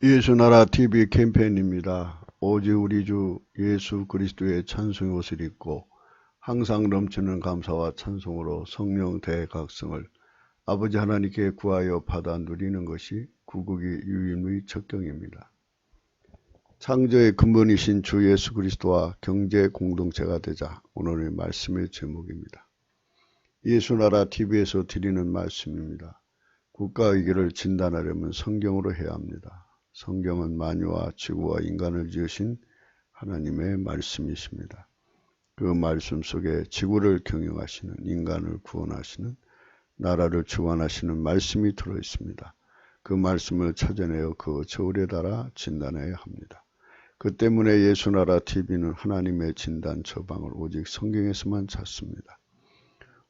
예수나라 TV 캠페인입니다. 오직 우리 주 예수 그리스도의 찬송의 옷을 입고 항상 넘치는 감사와 찬송으로 성령 대각성을 아버지 하나님께 구하여 받아 누리는 것이 구국의 유임의 적경입니다. 창조의 근본이신 주 예수 그리스도와 경제 공동체가 되자. 오늘의 말씀의 제목입니다. 예수나라 TV에서 드리는 말씀입니다. 국가 위기를 진단하려면 성경으로 해야 합니다. 성경은 만유와 지구와 인간을 지으신 하나님의 말씀이십니다. 그 말씀 속에 지구를 경영하시는, 인간을 구원하시는, 나라를 주관하시는 말씀이 들어있습니다. 그 말씀을 찾아내어 그 저울에 달아 진단해야 합니다. 그 때문에 예수나라 TV는 하나님의 진단 처방을 오직 성경에서만 찾습니다.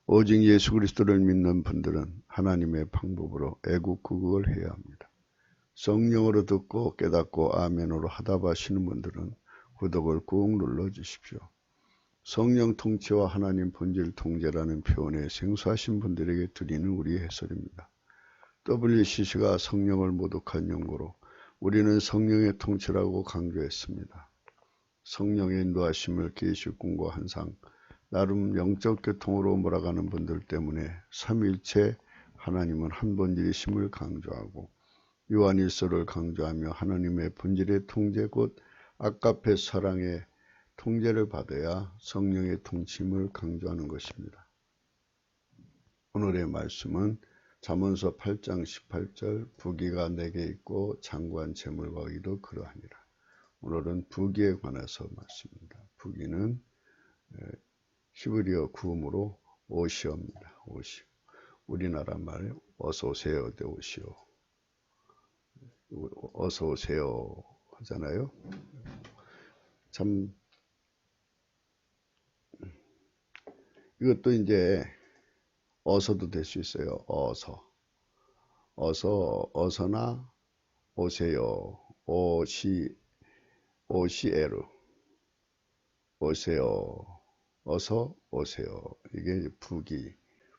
오직 예수 그리스도를 믿는 분들은 하나님의 방법으로 애국구국을 해야 합니다. 성령으로 듣고 깨닫고 아멘으로 하답하시는 분들은 구독을 꾹 눌러주십시오. 성령 통치와 하나님 본질 통제라는 표현에 생소하신 분들에게 드리는 우리의 해설입니다. WCC가 성령을 모독한 연고로 우리는 성령의 통치라고 강조했습니다. 성령의 인도하심을 계시꾼과 한상, 나름 영적 교통으로 몰아가는 분들 때문에 삼위일체 하나님은 한 본질이심을 강조하고 요한일서를 강조하며 하나님의 본질의 통제 곧 아가페 사랑의 통제를 받아야 성령의 통치임을 강조하는 것입니다. 오늘의 말씀은 잠언서 8장 18절 부귀가 내게 있고 장관 재물과 의도 그러하니라. 오늘은 부귀에 관해서 말씀입니다. 부귀는 히브리어 구음으로 오시오입니다. 오시오. 우리나라 말에 어서 오세요. 오시오. 어서 오세요 하잖아요. 참 이것도 이제 어서도 될 수 있어요. 어서나 오세요. 오시에르 오세요. 어서 오세요. 이게 부귀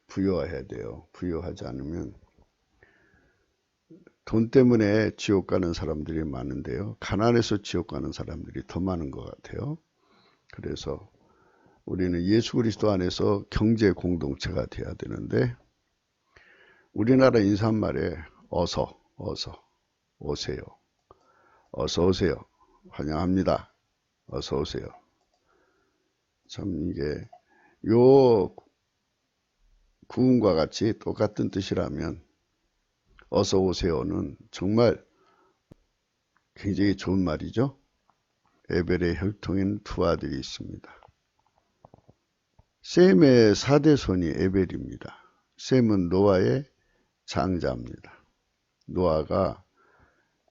부여해야 돼요. 부여하지 않으면 돈 때문에 지옥 가는 사람들이 많은데요. 가난해서 지옥 가는 사람들이 더 많은 것 같아요. 그래서 우리는 예수 그리스도 안에서 경제 공동체가 돼야 되는데 우리나라 인사말에 어서 오세요. 어서 오세요. 환영합니다. 어서 오세요. 참 이게 요 구음과 같이 똑같은 뜻이라면 어서 오세요는 정말 굉장히 좋은 말이죠. 에벨의 혈통인 두 아들이 있습니다. 셈의 4대 손이 에벨입니다. 셈은 노아의 장자입니다. 노아가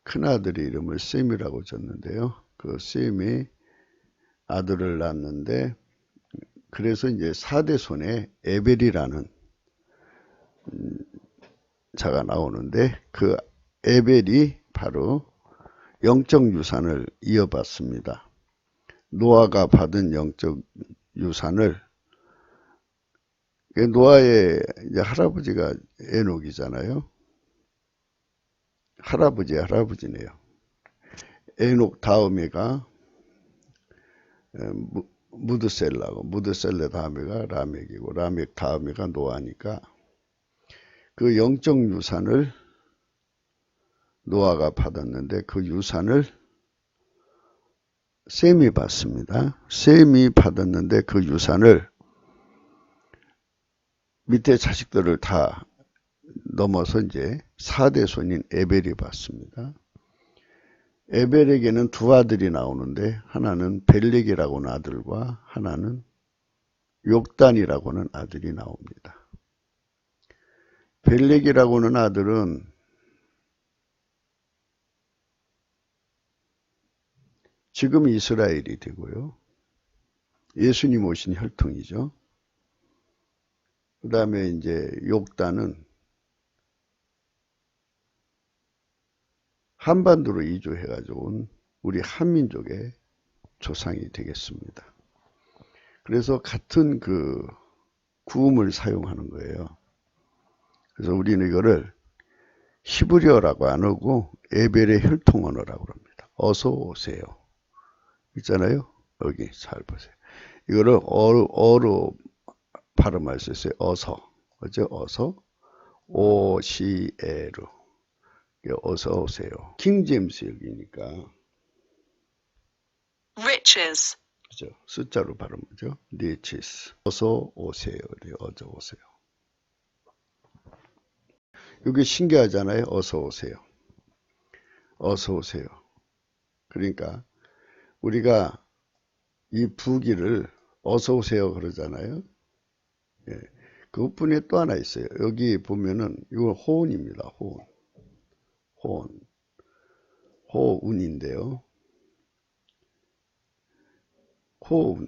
큰아들의 이름을 셈이라고 졌는데요. 그 셈이 아들을 낳았는데 그래서 이제 4대 손에 에벨이라는 자가 나오는데 그 에벨이 바로 영적 유산을 이어받습니다. 노아가 받은 영적 유산을 노아의 이제 할아버지가 에녹이잖아요. 할아버지네요. 에녹 다음에가 무드셀라고 무드셀레 다음에가 라멕이고 라멕 다음에가 노아니까 그 영적 유산을 노아가 받았는데 그 유산을 셈이 받습니다. 셈이 받았는데 그 유산을 밑에 자식들을 다 넘어서 이제 4대 손인 에벨이 받습니다. 에벨에게는 두 아들이 나오는데 하나는 벨렉이라고는 아들과 하나는 욕단이라고는 아들이 나옵니다. 벨렉이라고는 아들은 지금 이스라엘이 되고요. 예수님 오신 혈통이죠. 그 다음에 이제 욕단은 한반도로 이주해가지고 온 우리 한민족의 조상이 되겠습니다. 그래서 같은 그 구음을 사용하는 거예요. 그래서 우리는 이거를 히브리어라고 안 하고 에벨의 혈통 언어라고 합니다. 어서 오세요. 있잖아요. 여기 잘 보세요. 이거를 어로 발음할 수 있어요. 어서. 그죠? 어서. 오시에로. 어서 오세요. 킹제임스 여기니까. riches, 그죠? 숫자로 발음하죠. riches. 어서 오세요. 어서 오세요. 이게 신기하잖아요. 어서 오세요. 어서 오세요. 그러니까 우리가 이 부기를 어서 오세요 그러잖아요. 예. 그것뿐에 또 하나 있어요. 여기 보면은 이거 호운입니다. 호운. 호운. 호운인데요. 호운.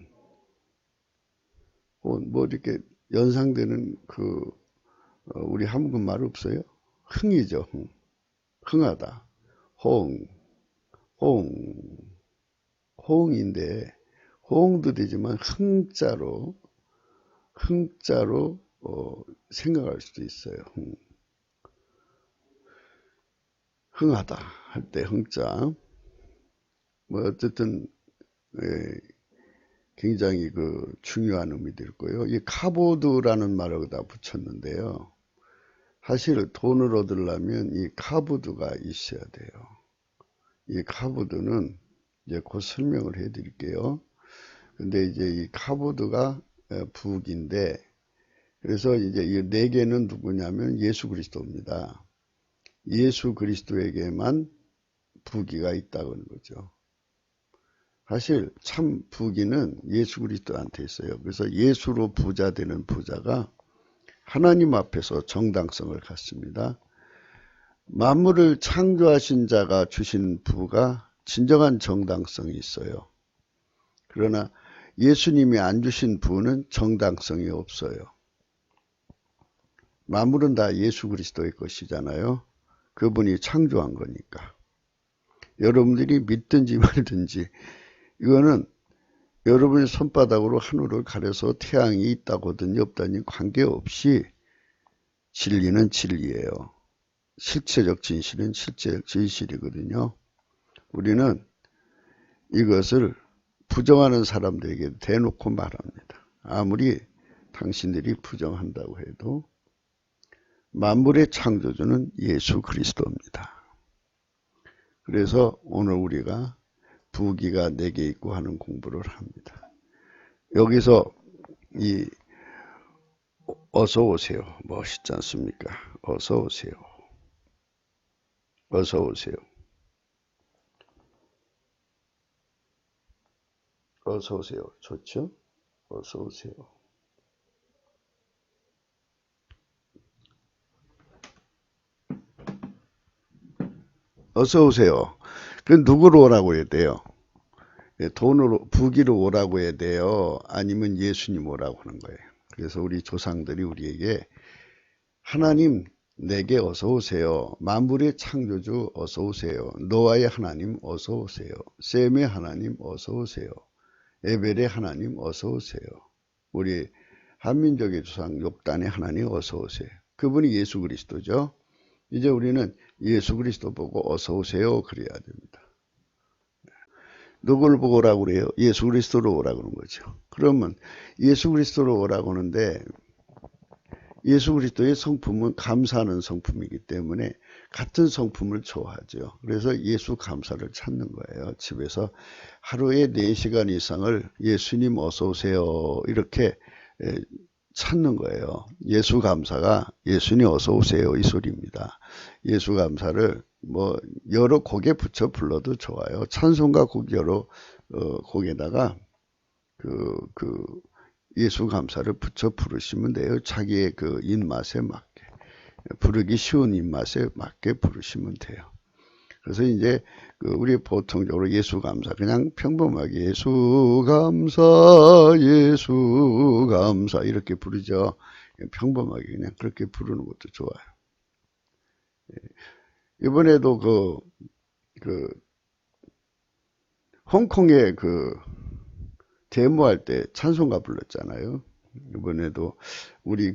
호운. 뭐 이렇게 연상되는 우리 한국말 없어요? 흥이죠. 흥. 흥하다. 호응. 호응. 호응인데 호응도 되지만 흥자로 생각할 수도 있어요. 흥하다 할 때 흥자. 뭐 어쨌든 굉장히 중요한 의미도 있고요. 이 카보드라는 말을 여기다 붙였는데요. 사실 돈을 얻으려면 이 카보드가 있어야 돼요. 이 카보드는 이제 곧 설명을 해 드릴게요. 근데 이제 이 카보드가 부기인데, 그래서 이제 이 네 개는 누구냐면 예수 그리스도입니다. 예수 그리스도에게만 부기가 있다는 거죠. 사실 참 부기는 예수 그리스도한테 있어요. 그래서 예수로 부자 되는 부자가 하나님 앞에서 정당성을 갖습니다. 만물을 창조하신 자가 주신 부가 진정한 정당성이 있어요. 그러나 예수님이 안 주신 부는 정당성이 없어요. 만물은 다 예수 그리스도의 것이잖아요. 그분이 창조한 거니까. 여러분들이 믿든지 말든지 이거는 여러분의 손바닥으로 하늘을 가려서 태양이 있다거든요 없다니 관계없이 진리는 진리예요. 실체적 진실은 실체적 진실이거든요. 우리는 이것을 부정하는 사람들에게 대놓고 말합니다. 아무리 당신들이 부정한다고 해도 만물의 창조주는 예수 그리스도입니다. 그래서 오늘 우리가 부기가 4개 있고 하는 공부를 합니다. 여기서 이 어서 오세요. 멋있지 않습니까? 어서 오세요. 어서 오세요. 어서 오세요. 좋죠? 어서 오세요. 어서 오세요. 그 누구로 오라고 해야 돼요? 돈으로 부기로 오라고 해야 돼요? 아니면 예수님 오라고 하는 거예요. 그래서 우리 조상들이 우리에게 하나님 내게 어서 오세요. 만물의 창조주 어서 오세요. 노아의 하나님 어서 오세요. 셈의 하나님 어서 오세요. 에벨의 하나님 어서 오세요. 우리 한민족의 조상 욕단의 하나님 어서 오세요. 그분이 예수 그리스도죠. 이제 우리는 예수 그리스도 보고 어서 오세요 그래야 됩니다. 누굴 보고 오라고 그래요? 예수 그리스도로 오라고 하는 거죠. 그러면 예수 그리스도로 오라고 하는데 예수 그리스도의 성품은 감사하는 성품이기 때문에 같은 성품을 좋아하죠. 그래서 예수 감사를 찾는 거예요. 집에서 하루에 4시간 이상을 예수님 어서 오세요 이렇게 찾는 거예요. 예수 감사가 예수님 어서 오세요 이 소리입니다. 예수 감사를 뭐 여러 곡에 붙여 불러도 좋아요. 찬송가 곡 여러 곡에다가 예수 감사를 붙여 부르시면 돼요. 자기의 입맛에 맞게 부르기 쉬운 입맛에 맞게 부르시면 돼요. 그래서 이제 우리 보통적으로 예수 감사 그냥 평범하게 예수 감사 이렇게 부르죠. 평범하게 그냥 그렇게 부르는 것도 좋아요. 이번에도 홍콩에 데모할 때 찬송가 불렀잖아요. 이번에도 우리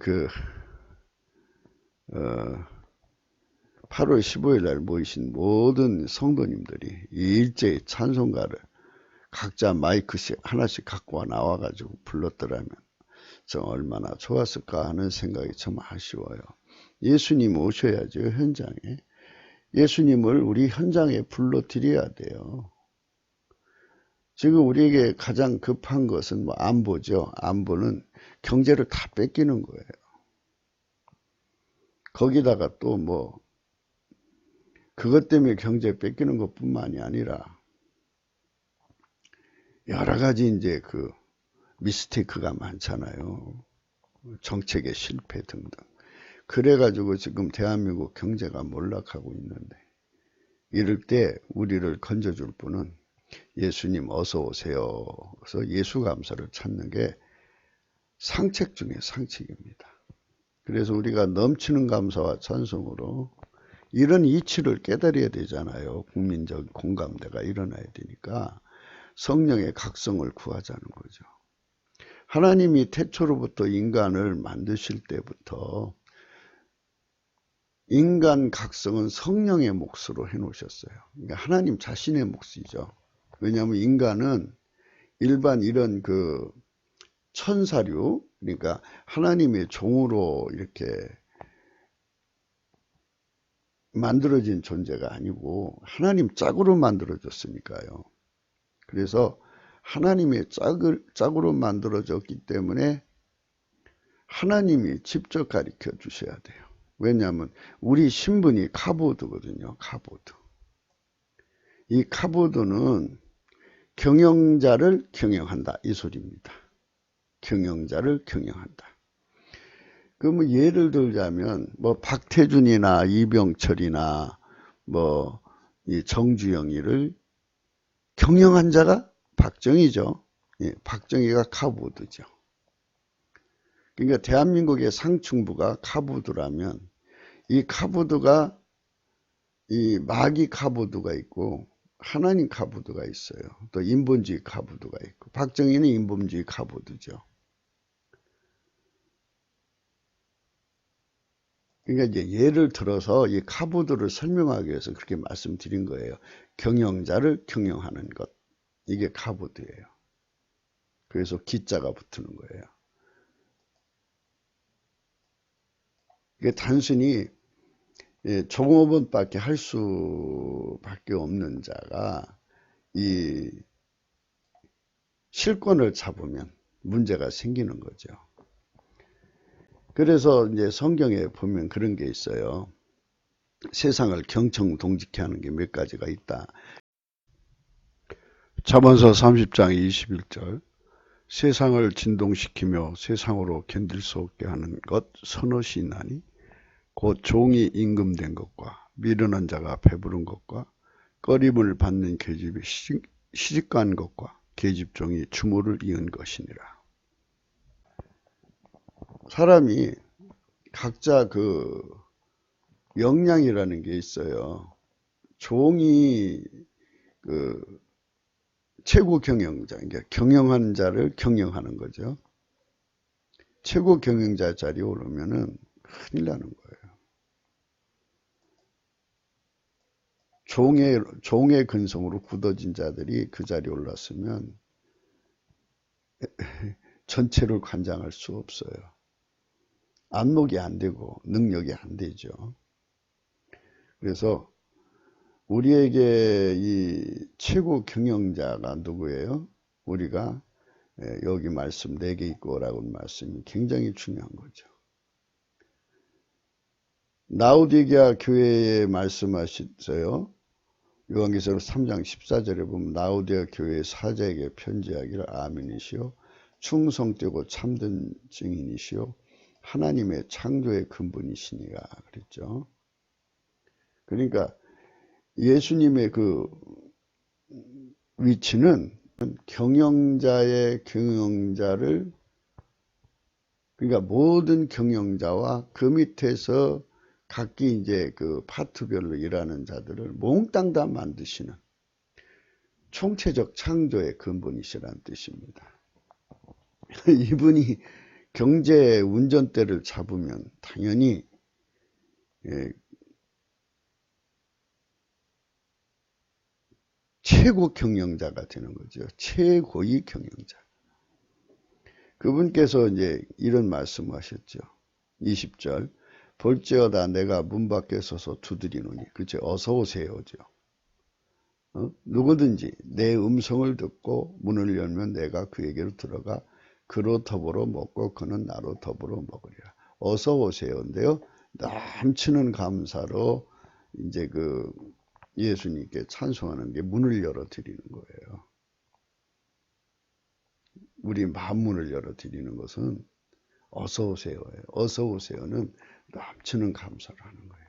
8월 15일 날 모이신 모든 성도님들이 일제히 찬송가를 각자 마이크씩 하나씩 갖고 나와가지고 불렀더라면 저 얼마나 좋았을까 하는 생각이 참 아쉬워요. 예수님 오셔야죠, 현장에. 예수님을 우리 현장에 불러드려야 돼요. 지금 우리에게 가장 급한 것은 뭐 안보죠. 안보는 경제를 다 뺏기는 거예요. 거기다가 또 뭐 그것 때문에 경제 뺏기는 것뿐만이 아니라 여러 가지 이제 그 미스테이크가 많잖아요. 정책의 실패 등등. 그래가지고 지금 대한민국 경제가 몰락하고 있는데 이럴 때 우리를 건져줄 분은 예수님 어서 오세요. 그래서 예수 감사를 찾는 게 상책 중에 상책입니다. 그래서 우리가 넘치는 감사와 찬송으로 이런 이치를 깨달아야 되잖아요. 국민적 공감대가 일어나야 되니까 성령의 각성을 구하자는 거죠. 하나님이 태초로부터 인간을 만드실 때부터 인간 각성은 성령의 몫으로 해놓으셨어요. 그러니까 하나님 자신의 몫이죠. 왜냐하면 인간은 일반 이런 그 천사류, 그러니까 하나님의 종으로 이렇게 만들어진 존재가 아니고 하나님 짝으로 만들어졌으니까요. 그래서 하나님의 짝으로 만들어졌기 때문에 하나님이 직접 가르쳐 주셔야 돼요. 왜냐하면 우리 신분이 카보드거든요. 카보드. 이 카보드는 경영자를 경영한다, 이 소리입니다. 경영자를 경영한다. 그러면 예를 들자면 뭐 박태준이나 이병철이나 뭐 이 정주영이를 경영한 자가 박정희죠. 예, 박정희가 카보드죠. 그러니까 대한민국의 상층부가 카보드라면 이 카보드가 이 마귀 카보드가 있고 하나님 카보드가 있어요. 또 인본주의 카보드가 있고 박정희는 인본주의 카보드죠. 그러니까 이제 예를 들어서 이 카보드를 설명하기 위해서 그렇게 말씀드린 거예요. 경영자를 경영하는 것. 이게 카보드예요. 그래서 기자가 붙는 거예요. 이게 단순히 종업원밖에 할 수밖에 없는 자가 이 실권을 잡으면 문제가 생기는 거죠. 그래서 이제 성경에 보면 그런 게 있어요. 세상을 경청동직케 하는 게 몇 가지가 있다. 잠언서 30장 21절. 세상을 진동시키며 세상으로 견딜 수 없게 하는 것 서너시 있나니 곧 종이 임금된 것과 미련한 자가 배부른 것과 꺼림을 받는 계집이 시집간 것과 계집종이 주모를 이은 것이니라. 사람이 각자 그 역량이라는 게 있어요. 종이 그 최고 경영자, 그러니까 경영한 자를 경영하는 거죠. 최고 경영자 자리에 오르면은 큰일 나는 거예요. 종의 근성으로 굳어진 자들이 그 자리에 올랐으면 전체를 관장할 수 없어요. 안목이 안 되고 능력이 안 되죠. 그래서 우리에게 이 최고 경영자가 누구예요? 우리가 여기 말씀 4개 있고라고 말씀이 굉장히 중요한 거죠. 라오디게아 교회에 말씀하셨어요. 요한계시록 3장 14절에 보면 라오디게아 교회의 사자에게 편지하기를 아멘이시오. 충성되고 참된 증인이시오. 하나님의 창조의 근본이시니라 그랬죠. 그러니까 예수님의 그 위치는 경영자의 경영자를, 그러니까 모든 경영자와 그 밑에서 각기 이제 그 파트별로 일하는 자들을 몽땅 다 만드시는 총체적 창조의 근본이시라는 뜻입니다. 이분이 경제 운전대를 잡으면 당연히 최고 경영자가 되는 거죠. 최고의 경영자. 그분께서 이제 이런 말씀을 하셨죠. 20절. 볼지어다 내가 문 밖에 서서 두드리노니. 그죠? 어서 오세요죠. 누구든지 내 음성을 듣고 문을 열면 내가 그에게로 들어가 그로 더불어 먹고 그는 나로 더불어 먹으리라. 어서 오세요인데요. 넘치는 감사로 이제 그 예수님께 찬송하는 게 문을 열어드리는 거예요. 우리 마음문을 열어드리는 것은 어서 오세요예요. 어서 오세요는 넘치는 감사를 하는 거예요.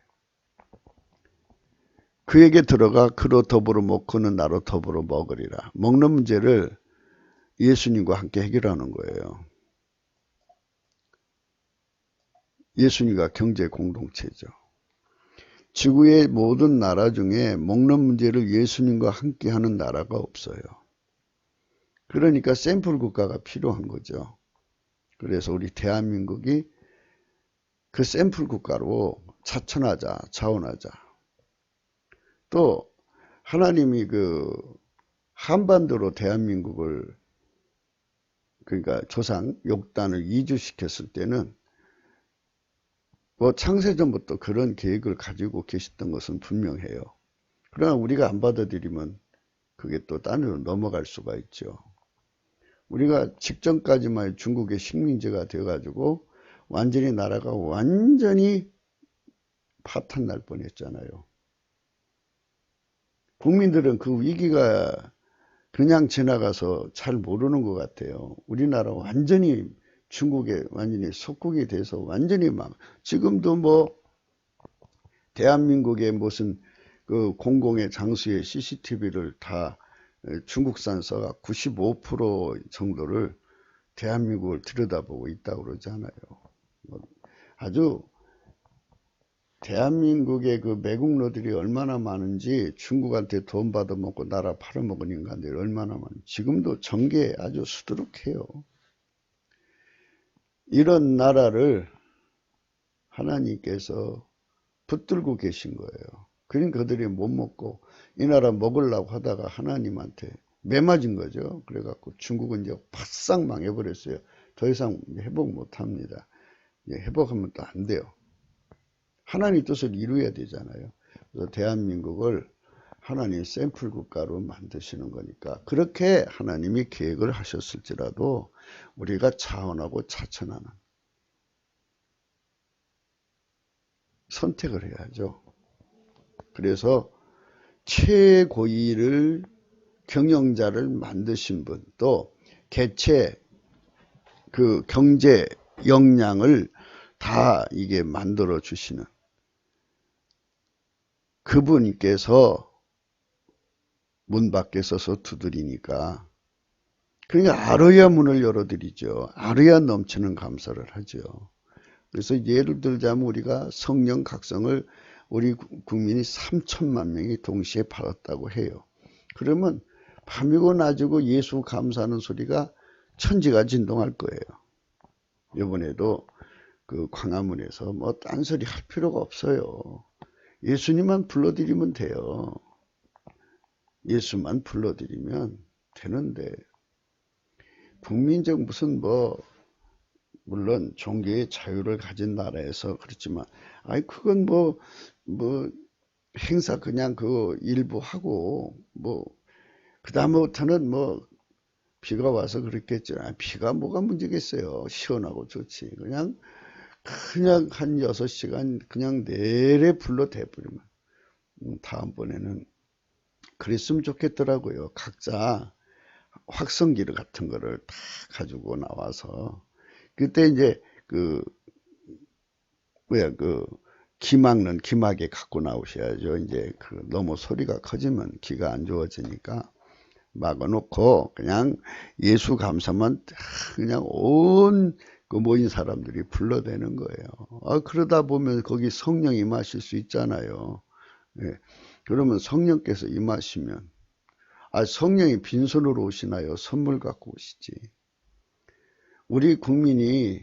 그에게 들어가 그로 더불어 먹고는 나로 더불어 먹으리라. 먹는 문제를 예수님과 함께 해결하는 거예요. 예수님과 경제 공동체죠. 지구의 모든 나라 중에 먹는 문제를 예수님과 함께 하는 나라가 없어요. 그러니까 샘플 국가가 필요한 거죠. 그래서 우리 대한민국이 그 샘플 국가로 자천하자, 자원하자. 또 하나님이 그 한반도로 대한민국을 그러니까 조상 욕단을 이주시켰을 때는 뭐 창세전부터 그런 계획을 가지고 계셨던 것은 분명해요. 그러나 우리가 안 받아들이면 그게 또 딴으로 넘어갈 수가 있죠. 우리가 직전까지만 중국의 식민지가 되어가지고 완전히 나라가 완전히 파탄 날 뻔했잖아요. 국민들은 그 위기가 그냥 지나가서 잘 모르는 것 같아요. 우리나라 완전히 중국에 완전히 속국이 돼서 완전히 막 지금도 뭐 대한민국의 무슨 그 공공의 장소에 CCTV를 다 중국산 써가 95% 정도를 대한민국을 들여다보고 있다고 그러잖아요. 아주 대한민국의 그 매국노들이 얼마나 많은지 중국한테 돈 받아먹고 나라 팔아먹은 인간들이 얼마나 많은지 지금도 전개에 아주 수두룩해요. 이런 나라를 하나님께서 붙들고 계신 거예요. 그러니까 그들이 못 먹고 이 나라 먹으려고 하다가 하나님한테 매맞은 거죠. 그래갖고 중국은 이제 바싹 망해버렸어요. 더 이상 회복 못합니다. 회복하면 또 안 돼요. 하나님 뜻을 이루어야 되잖아요. 그래서 대한민국을 하나님 샘플 국가로 만드시는 거니까 그렇게 하나님이 계획을 하셨을지라도 우리가 자원하고 자천하는 선택을 해야죠. 그래서 최고위를 경영자를 만드신 분, 또 개체 그 경제 역량을 다 이게 만들어 주시는 그분께서 문 밖에 서서 두드리니까 그러니까 알아야 문을 열어드리죠. 알아야 넘치는 감사를 하죠. 그래서 예를 들자면 우리가 성령 각성을 우리 국민이 3천만 명이 동시에 받았다고 해요. 그러면 밤이고 낮이고 예수 감사하는 소리가 천지가 진동할 거예요. 이번에도 그 광화문에서 뭐 딴소리 할 필요가 없어요. 예수님만 불러드리면 돼요. 예수만 불러드리면 되는데 국민적 무슨 뭐 물론 종교의 자유를 가진 나라에서 그렇지만 아이 그건 뭐 행사 그냥 그 일부 하고 뭐 그다음부터는 뭐 비가 와서 그랬겠죠. 비가 뭐가 문제겠어요. 시원하고 좋지. 그냥 한 6시간 그냥 내래 불러 대버리면 다음번에는 그랬으면 좋겠더라고요. 각자 확성기를 같은 거를 다 가지고 나와서 그때 이제 그 기 막는 기막에 갖고 나오셔야죠. 이제 그 너무 소리가 커지면 기가 안 좋아지니까 막아놓고 그냥 예수 감사만 그냥 온 그 모인 사람들이 불러대는 거예요. 그러다 보면 거기 성령 임하실 수 있잖아요. 예. 그러면 성령께서 임하시면 성령이 빈손으로 오시나요? 선물 갖고 오시지. 우리 국민이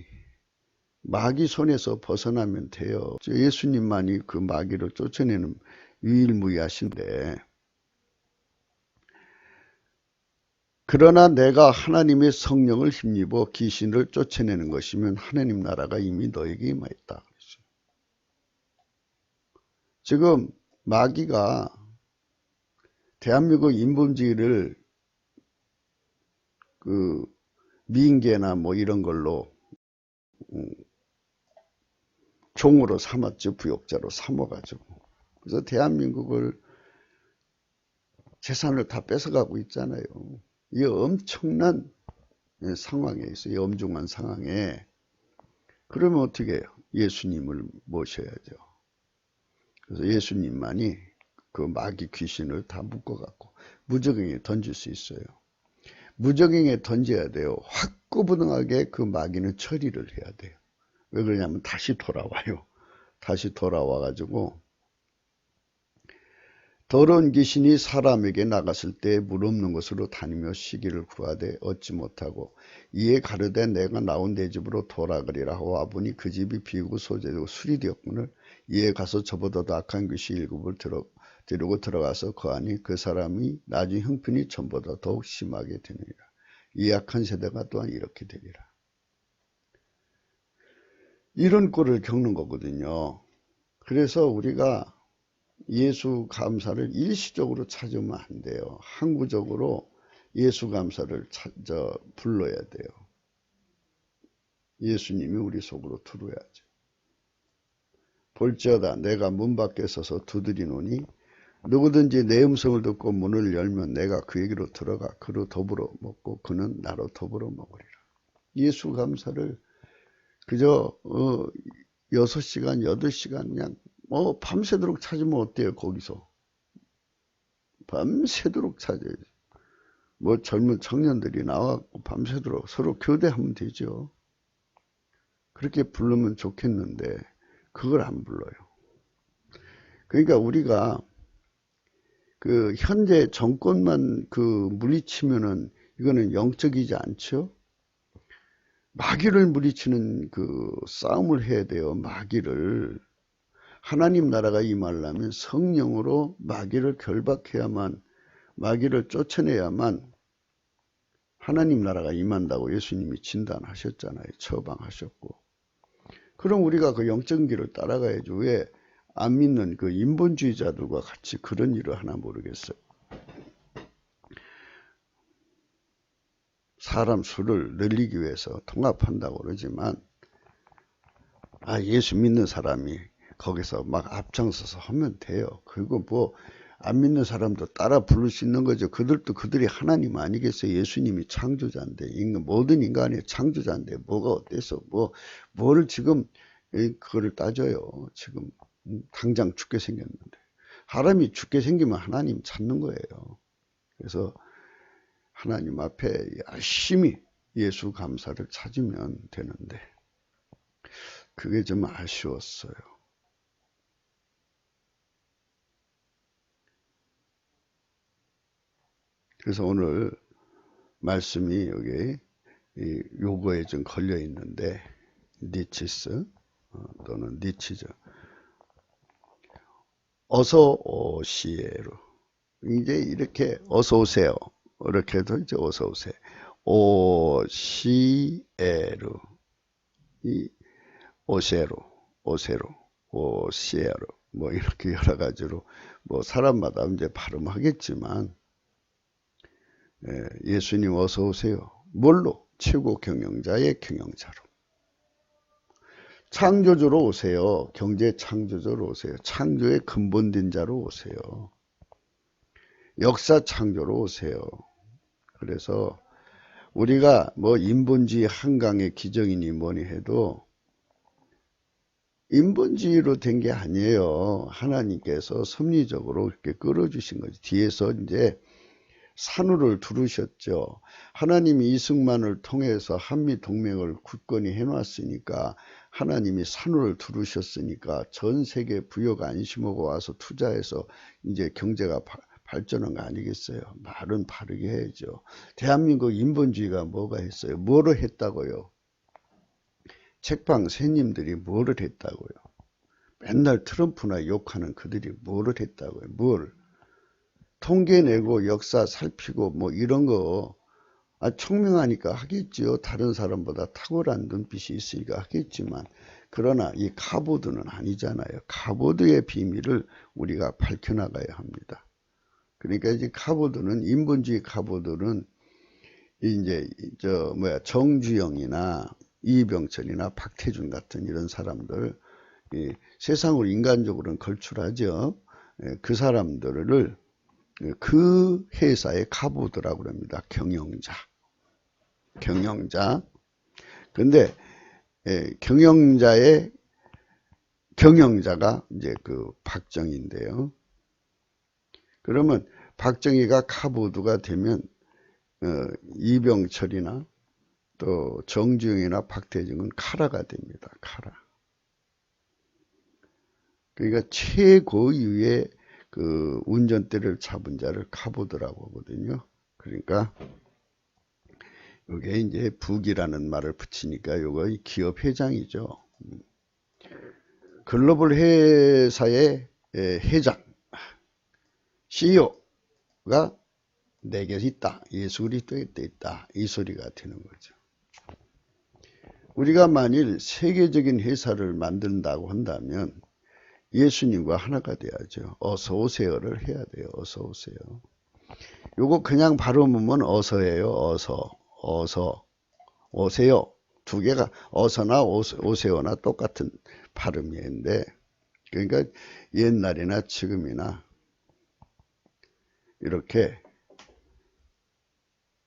마귀 손에서 벗어나면 돼요. 예수님만이 그 마귀를 쫓아내는 유일무이하신데 그러나 내가 하나님의 성령을 힘입어 귀신을 쫓아내는 것이면 하나님 나라가 이미 너에게 임하였다. 지금 마귀가 대한민국 인본주의를 그 미인계나 뭐 이런 걸로 종으로 삼았죠. 부역자로 삼아가지고. 그래서 대한민국을 재산을 다 뺏어가고 있잖아요. 이 엄청난 상황에 있어요. 엄중한 상황에. 그러면 어떻게 해요? 예수님을 모셔야죠. 그래서 예수님만이 그 마귀 귀신을 다 묶어갖고 무적행에 던질 수 있어요. 무적행에 던져야 돼요. 확고부동하게 그 마귀는 처리를 해야 돼요. 왜 그러냐면 다시 돌아와요. 다시 돌아와가지고 더러운 귀신이 사람에게 나갔을 때 물 없는 곳으로 다니며 시기를 구하되 얻지 못하고 이에 가르되 내가 나온 내 집으로 돌아가리라 하고 와보니 그 집이 비우고 소재되고 술이 되었거늘 이에 가서 저보다도 악한 귀신 일곱을 데리고 들어가서 거하니 그 사람이 나중 형편이 전보다 더욱 심하게 되느니라. 이 악한 세대가 또한 이렇게 되리라. 이런 꼴을 겪는 거거든요. 그래서 우리가 예수 감사를 일시적으로 찾으면 안 돼요. 항구적으로 예수 감사를 불러야 돼요. 예수님이 우리 속으로 들어야죠. 볼지어다 내가 문 밖에 서서 두드리노니 누구든지 내 음성을 듣고 문을 열면 내가 그에게로 들어가 그로 더불어 먹고 그는 나로 더불어 먹으리라. 예수 감사를 그저 6시간 8시간 그냥 밤새도록 찾으면 어때요? 거기서 밤새도록 찾아야지. 뭐 젊은 청년들이 나와갖고 밤새도록 서로 교대하면 되죠. 그렇게 부르면 좋겠는데 그걸 안 불러요. 그러니까 우리가 그 현재 정권만 그 물리치면은 이거는 영적이지 않죠. 마귀를 물리치는 그 싸움을 해야 돼요. 마귀를. 하나님 나라가 임하려면 성령으로 마귀를 결박해야만, 마귀를 쫓아내야만 하나님 나라가 임한다고 예수님이 진단하셨잖아요. 처방하셨고. 그럼 우리가 그 영적인 길을 따라가야죠. 왜 안 믿는 그 인본주의자들과 같이 그런 일을 하나 모르겠어요. 사람 수를 늘리기 위해서 통합한다고 그러지만 예수 믿는 사람이 거기서 막 앞장서서 하면 돼요. 그리고 뭐 안 믿는 사람도 따라 부를 수 있는 거죠. 그들도 그들이 하나님 아니겠어요. 예수님이 창조자인데 모든 인간이 창조자인데 뭐가 어때서 뭐를 지금 그거를 따져요. 지금 당장 죽게 생겼는데 사람이 죽게 생기면 하나님 찾는 거예요. 그래서 하나님 앞에 열심히 예수 감사를 찾으면 되는데 그게 좀 아쉬웠어요. 그래서 오늘 말씀이 여기 요거에 좀 걸려 있는데 니치스 또는 니치죠. 어서 오시에로 이제 이렇게 어서 오세요. 이렇게 해도 이제 어서 오세요. 오시에로 이 오세로 오시에로 뭐 이렇게 여러 가지로 뭐 사람마다 이제 발음하겠지만 예수님 어서 오세요. 뭘로? 최고 경영자의 경영자로. 창조주로 오세요. 경제 창조주로 오세요. 창조의 근본된 자로 오세요. 역사 창조로 오세요. 그래서 우리가 뭐 인본주의 한강의 기정이니 뭐니 해도 인본주의로 된 게 아니에요. 하나님께서 섭리적으로 이렇게 끌어주신 거지. 뒤에서 이제 산후를 두르셨죠. 하나님이 이승만을 통해서 한미동맹을 굳건히 해놨으니까 하나님이 산후를 두르셨으니까 전 세계 부여가 안심하고 와서 투자해서 이제 경제가 발전한 거 아니겠어요. 말은 바르게 해야죠. 대한민국 인본주의가 뭐가 했어요? 뭐를 했다고요? 책방 새님들이 뭐를 했다고요? 맨날 트럼프나 욕하는 그들이 뭐를 했다고요? 뭘? 통계 내고 역사 살피고 뭐 이런 거 총명하니까 하겠지요. 다른 사람보다 탁월한 눈빛이 있으니까 하겠지만, 그러나 이 카보드는 아니잖아요. 카보드의 비밀을 우리가 밝혀나가야 합니다. 그러니까 이제 카보드는, 인본주의 카보드는 이제 정주영이나 이병철이나 박태준 같은 이런 사람들, 세상으로 인간적으로는 걸출하죠. 그 사람들을 그 회사의 카보드라고 합니다. 경영자. 근데 경영자가 이제 그 박정희인데요. 그러면 박정희가 카보드가 되면 이병철이나 또 정주영이나 박태중은 카라가 됩니다. 카라. 그러니까 최고위의 그 운전대를 잡은 자를 카보드라고 하거든요. 그러니까 이게 이제 북이라는 말을 붙이니까 요거 기업 회장이죠. 글로벌 회사의 회장, CEO가 내게 있다. 예수 그리스도에 있다. 이 소리가 되는 거죠. 우리가 만일 세계적인 회사를 만든다고 한다면 예수님과 하나가 돼야죠. 어서 오세요를 해야 돼요. 어서 오세요. 요거 그냥 발음하면 어서예요. 어서 오세요. 두 개가 어서나 오세요나 똑같은 발음인데, 그러니까 옛날이나 지금이나 이렇게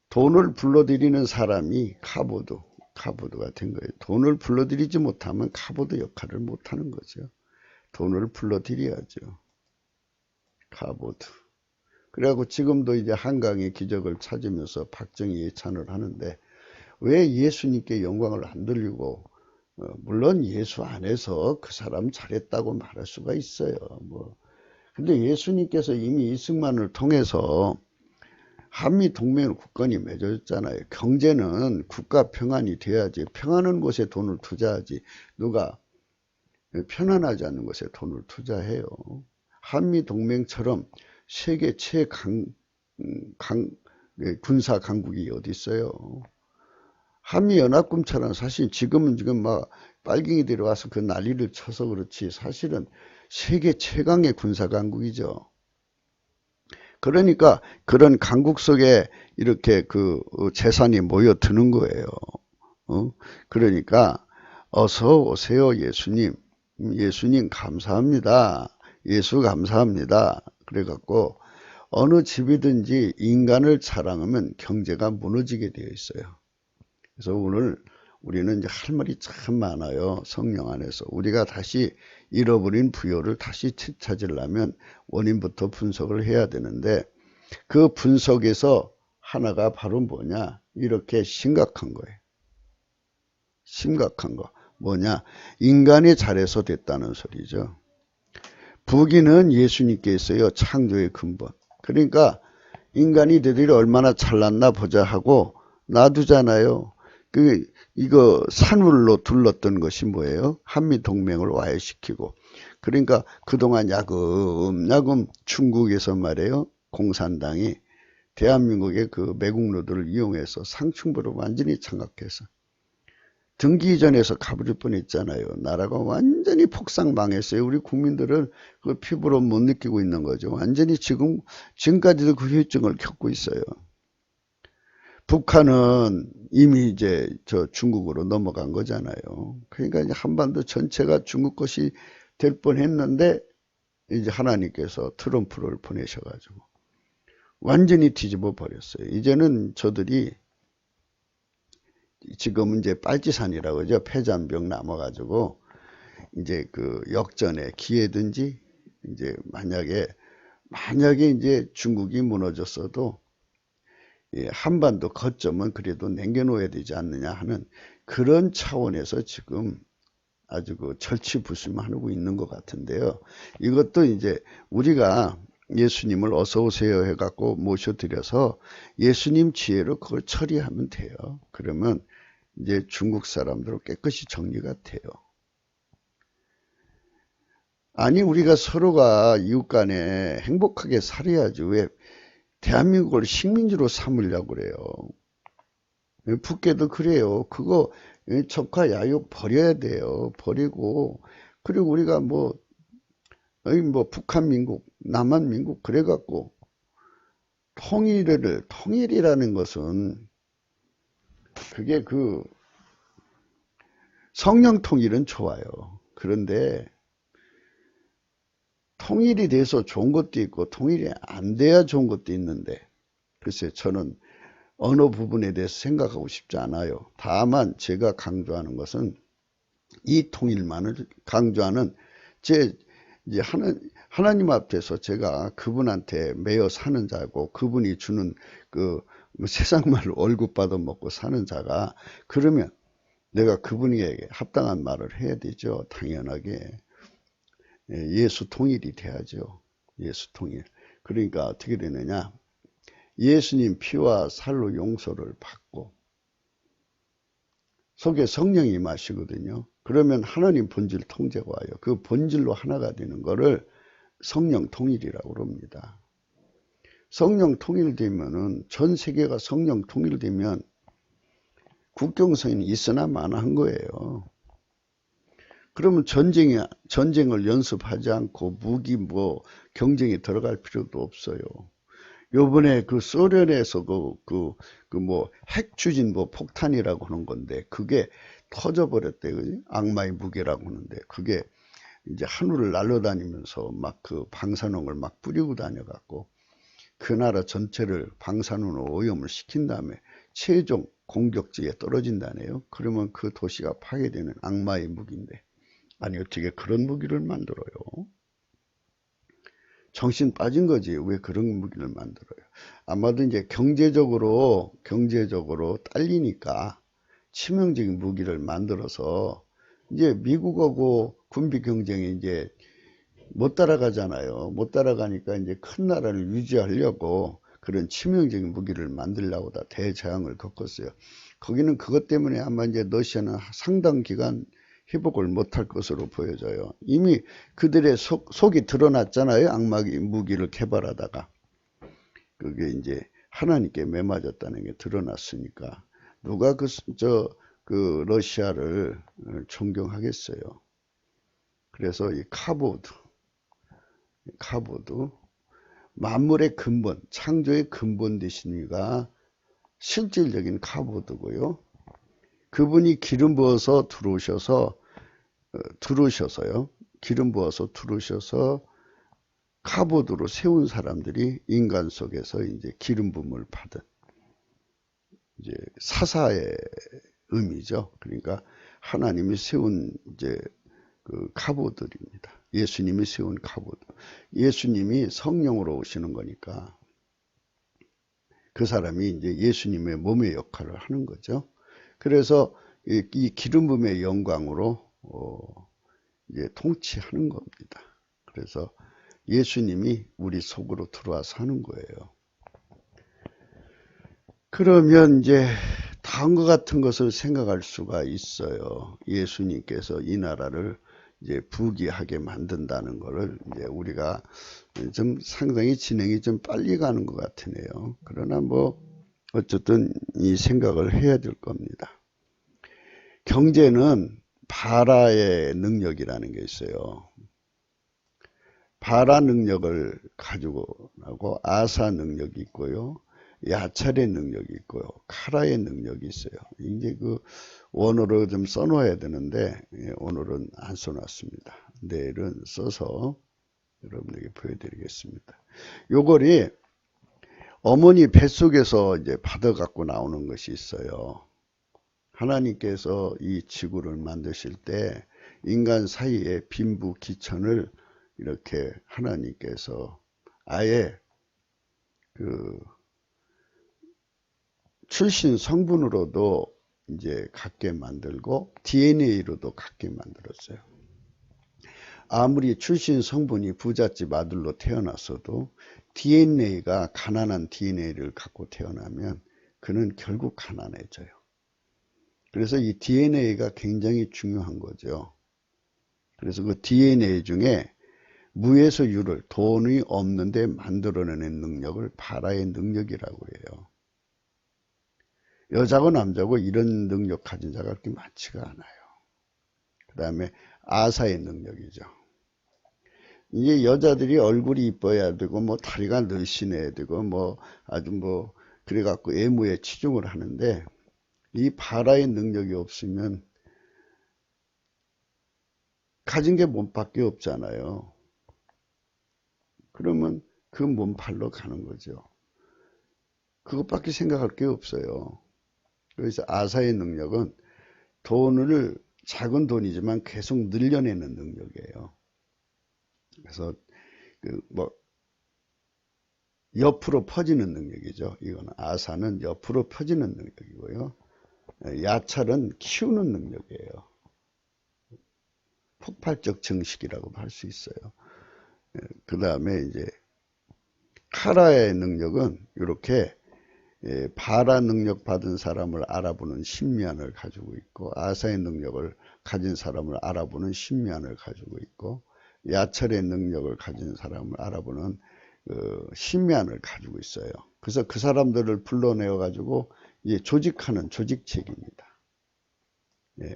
돈을 불러들이는 사람이 카보드가 된 거예요. 돈을 불러들이지 못하면 카보드 역할을 못하는 거죠. 돈을 불러들여야죠. 카보드. 그래갖고 지금도 이제 한강의 기적을 찾으면서 박정희의 찬을 하는데, 왜 예수님께 영광을 안 돌리고, 물론 예수 안에서 그 사람 잘했다고 말할 수가 있어요. 근데 예수님께서 이미 이승만을 통해서 한미 동맹을 굳건히 맺었잖아요. 경제는 국가 평안이 돼야지. 평안한 곳에 돈을 투자하지. 누가 편안하지 않은 곳에 돈을 투자해요. 한미 동맹처럼 세계 군사 강국이 어디 있어요? 한미 연합군처럼 사실 지금 막 빨갱이들이 와서 그 난리를 쳐서 그렇지, 사실은 세계 최강의 군사 강국이죠. 그러니까 그런 강국 속에 이렇게 그 재산이 모여드는 거예요. 그러니까 어서 오세요 예수님. 예수님 감사합니다. 예수 감사합니다. 그래갖고 어느 집이든지 인간을 자랑하면 경제가 무너지게 되어 있어요. 그래서 오늘 우리는 이제 할 말이 참 많아요. 성령 안에서. 우리가 다시 잃어버린 부요를 다시 찾으려면 원인부터 분석을 해야 되는데, 그 분석에서 하나가 바로 뭐냐? 이렇게 심각한 거예요. 심각한 거. 뭐냐? 인간이 잘해서 됐다는 소리죠. 부귀는 예수님께 있어요. 창조의 근본. 그러니까 인간이 너희들이 얼마나 잘났나 보자 하고 놔두잖아요. 이거 산울로 둘렀던 것이 뭐예요? 한미동맹을 와해시키고. 그러니까 그동안 야금야금 중국에서 말이에요. 공산당이 대한민국의 그 매국노들을 이용해서 상층부를 완전히 장악해서 등기 이전에서 가버릴 뻔했잖아요. 나라가 완전히 폭삭 망했어요. 우리 국민들은 그 피부로 못 느끼고 있는 거죠. 완전히 지금까지도 그 후유증을 겪고 있어요. 북한은 이미 이제 저 중국으로 넘어간 거잖아요. 그러니까 이제 한반도 전체가 중국 것이 될 뻔했는데, 이제 하나님께서 트럼프를 보내셔가지고 완전히 뒤집어 버렸어요. 이제는 저들이 지금 이제 빨치산이라고 하죠. 패잔병 남아가지고 이제 그 역전의 기회든지, 이제 만약에 이제 중국이 무너졌어도 한반도 거점은 그래도 남겨놓아야 되지 않느냐 하는 그런 차원에서 지금 아주 그 절치부심하고 있는 것 같은데요. 이것도 이제 우리가 예수님을 어서 오세요 해갖고 모셔드려서 예수님 지혜로 그걸 처리하면 돼요. 그러면 이제 중국 사람들은 깨끗이 정리가 돼요. 아니, 우리가 서로가 이웃 간에 행복하게 살아야지 왜 대한민국을 식민지로 삼으려고 그래요. 북계도 그래요. 그거 척화 야욕 버려야 돼요. 버리고 그리고 우리가 뭐 북한민국, 남한민국 그래갖고 통일이라는 것은 그게 성령 통일은 좋아요. 그런데 통일이 돼서 좋은 것도 있고 통일이 안 돼야 좋은 것도 있는데 글쎄 저는 어느 부분에 대해서 생각하고 싶지 않아요. 다만 제가 강조하는 것은 이 통일만을 강조하는 이제 하나님 앞에서 제가 그분한테 매여 사는 자고 그분이 주는 세상 말로 월급 받아 먹고 사는 자가 그러면 내가 그분에게 합당한 말을 해야 되죠. 당연하게. 예수 통일이 돼야죠. 예수 통일. 그러니까 어떻게 되느냐. 예수님 피와 살로 용서를 받고 속에 성령이 임하시거든요. 그러면 하나님 본질 통제가 와요. 그 본질로 하나가 되는 거를 성령 통일이라고 그럽니다. 성령 통일되면은 전 세계가 성령 통일되면 국경선이 있으나 마나한 거예요. 그러면 전쟁을 연습하지 않고 무기 경쟁에 들어갈 필요도 없어요. 요번에 소련에서 핵 추진 폭탄이라고 하는 건데 그게 터져버렸대. 그지? 악마의 무게라고 하는데 그게 이제 하늘을 날아다니면서 막 방사능을 막 뿌리고 다녀갖고 그 나라 전체를 방사능으로 오염을 시킨 다음에 최종 공격지에 떨어진다네요. 그러면 그 도시가 파괴되는 악마의 무기인데 아니 어떻게 그런 무기를 만들어요? 정신 빠진 거지. 왜 그런 무기를 만들어요? 아마도 이제 경제적으로 딸리니까 치명적인 무기를 만들어서 이제 미국하고 군비 경쟁이 이제 못 따라가잖아요. 못 따라가니까 이제 큰 나라를 유지하려고 그런 치명적인 무기를 만들려고 다 대저항을 겪었어요. 거기는 그것 때문에 아마 이제 러시아는 상당 기간 회복을 못할 것으로 보여져요. 이미 그들의 속이 드러났잖아요. 악마의 무기를 개발하다가. 그게 이제 하나님께 매맞았다는 게 드러났으니까. 누가 러시아를 존경하겠어요. 그래서 이 카보드, 만물의 근본, 창조의 근본 되신 이가 실질적인 카보드고요. 그분이 기름 부어서 들어오셔서요. 기름 부어서 들어오셔서 카보드로 세운 사람들이 인간 속에서 이제 기름 부음을 받은 이제 사사의 의미죠. 그러니까 하나님이 세운 이제 카보드입니다. 예수님이 세운 카보드. 예수님이 성령으로 오시는 거니까 그 사람이 이제 예수님의 몸의 역할을 하는 거죠. 그래서 이 기름 부음의 영광으로 이제 통치하는 겁니다. 그래서 예수님이 우리 속으로 들어와서 하는 거예요. 그러면 이제 다음과 같은 것을 생각할 수가 있어요. 예수님께서 이 나라를 이제 부귀하게 만든다는 것을 이제 우리가 좀 상당히 진행이 좀 빨리 가는 것 같으네요. 그러나 어쨌든 이 생각을 해야 될 겁니다. 경제는 바라의 능력이라는 게 있어요. 바라 능력을 가지고 하고 아사 능력이 있고요. 야찰의 능력이 있고요. 카라의 능력이 있어요. 이제 원어로 좀 써놓아야 되는데 오늘은 안 써놨습니다. 내일은 써서 여러분에게 보여드리겠습니다. 요거리 어머니 뱃속에서 이제 받아 갖고 나오는 것이 있어요. 하나님께서 이 지구를 만드실 때 인간 사이에 빈부 기천을 이렇게 하나님께서 아예 출신 성분으로도 이제 갖게 만들고 DNA로도 갖게 만들었어요. 아무리 출신 성분이 부잣집 아들로 태어났어도 DNA가 가난한 DNA를 갖고 태어나면 그는 결국 가난해져요. 그래서 이 DNA가 굉장히 중요한 거죠. 그래서 그 DNA 중에 무에서 유를 돈이 없는데 만들어내는 능력을 바라의 능력이라고 해요. 여자고 남자고 이런 능력 가진 자가 그렇게 많지가 않아요. 그 다음에 아사의 능력이죠. 이제 여자들이 얼굴이 이뻐야 되고 뭐 다리가 늘씬해야 되고 뭐 아주 뭐 그래갖고 외모에 치중을 하는데 이 바라의 능력이 없으면 가진 게 몸밖에 없잖아요. 그러면 그 몸팔로 가는 거죠. 그것밖에 생각할 게 없어요. 그래서 아사의 능력은 돈을 작은 돈이지만 계속 늘려내는 능력이에요. 그래서 그 뭐 옆으로 퍼지는 능력이죠. 이거는 아사는 옆으로 퍼지는 능력이고요. 야찰은 키우는 능력이에요. 폭발적 증식이라고 할 수 있어요. 그 다음에 이제 카라의 능력은 이렇게 바라 능력 받은 사람을 알아보는 신미안을 가지고 있고 아사의 능력을 가진 사람을 알아보는 신미안을 가지고 있고 야철의 능력을 가진 사람을 알아보는 신미안을 가지고 있어요. 그래서 그 사람들을 불러내어 가지고 이제 조직하는 조직책입니다. 예,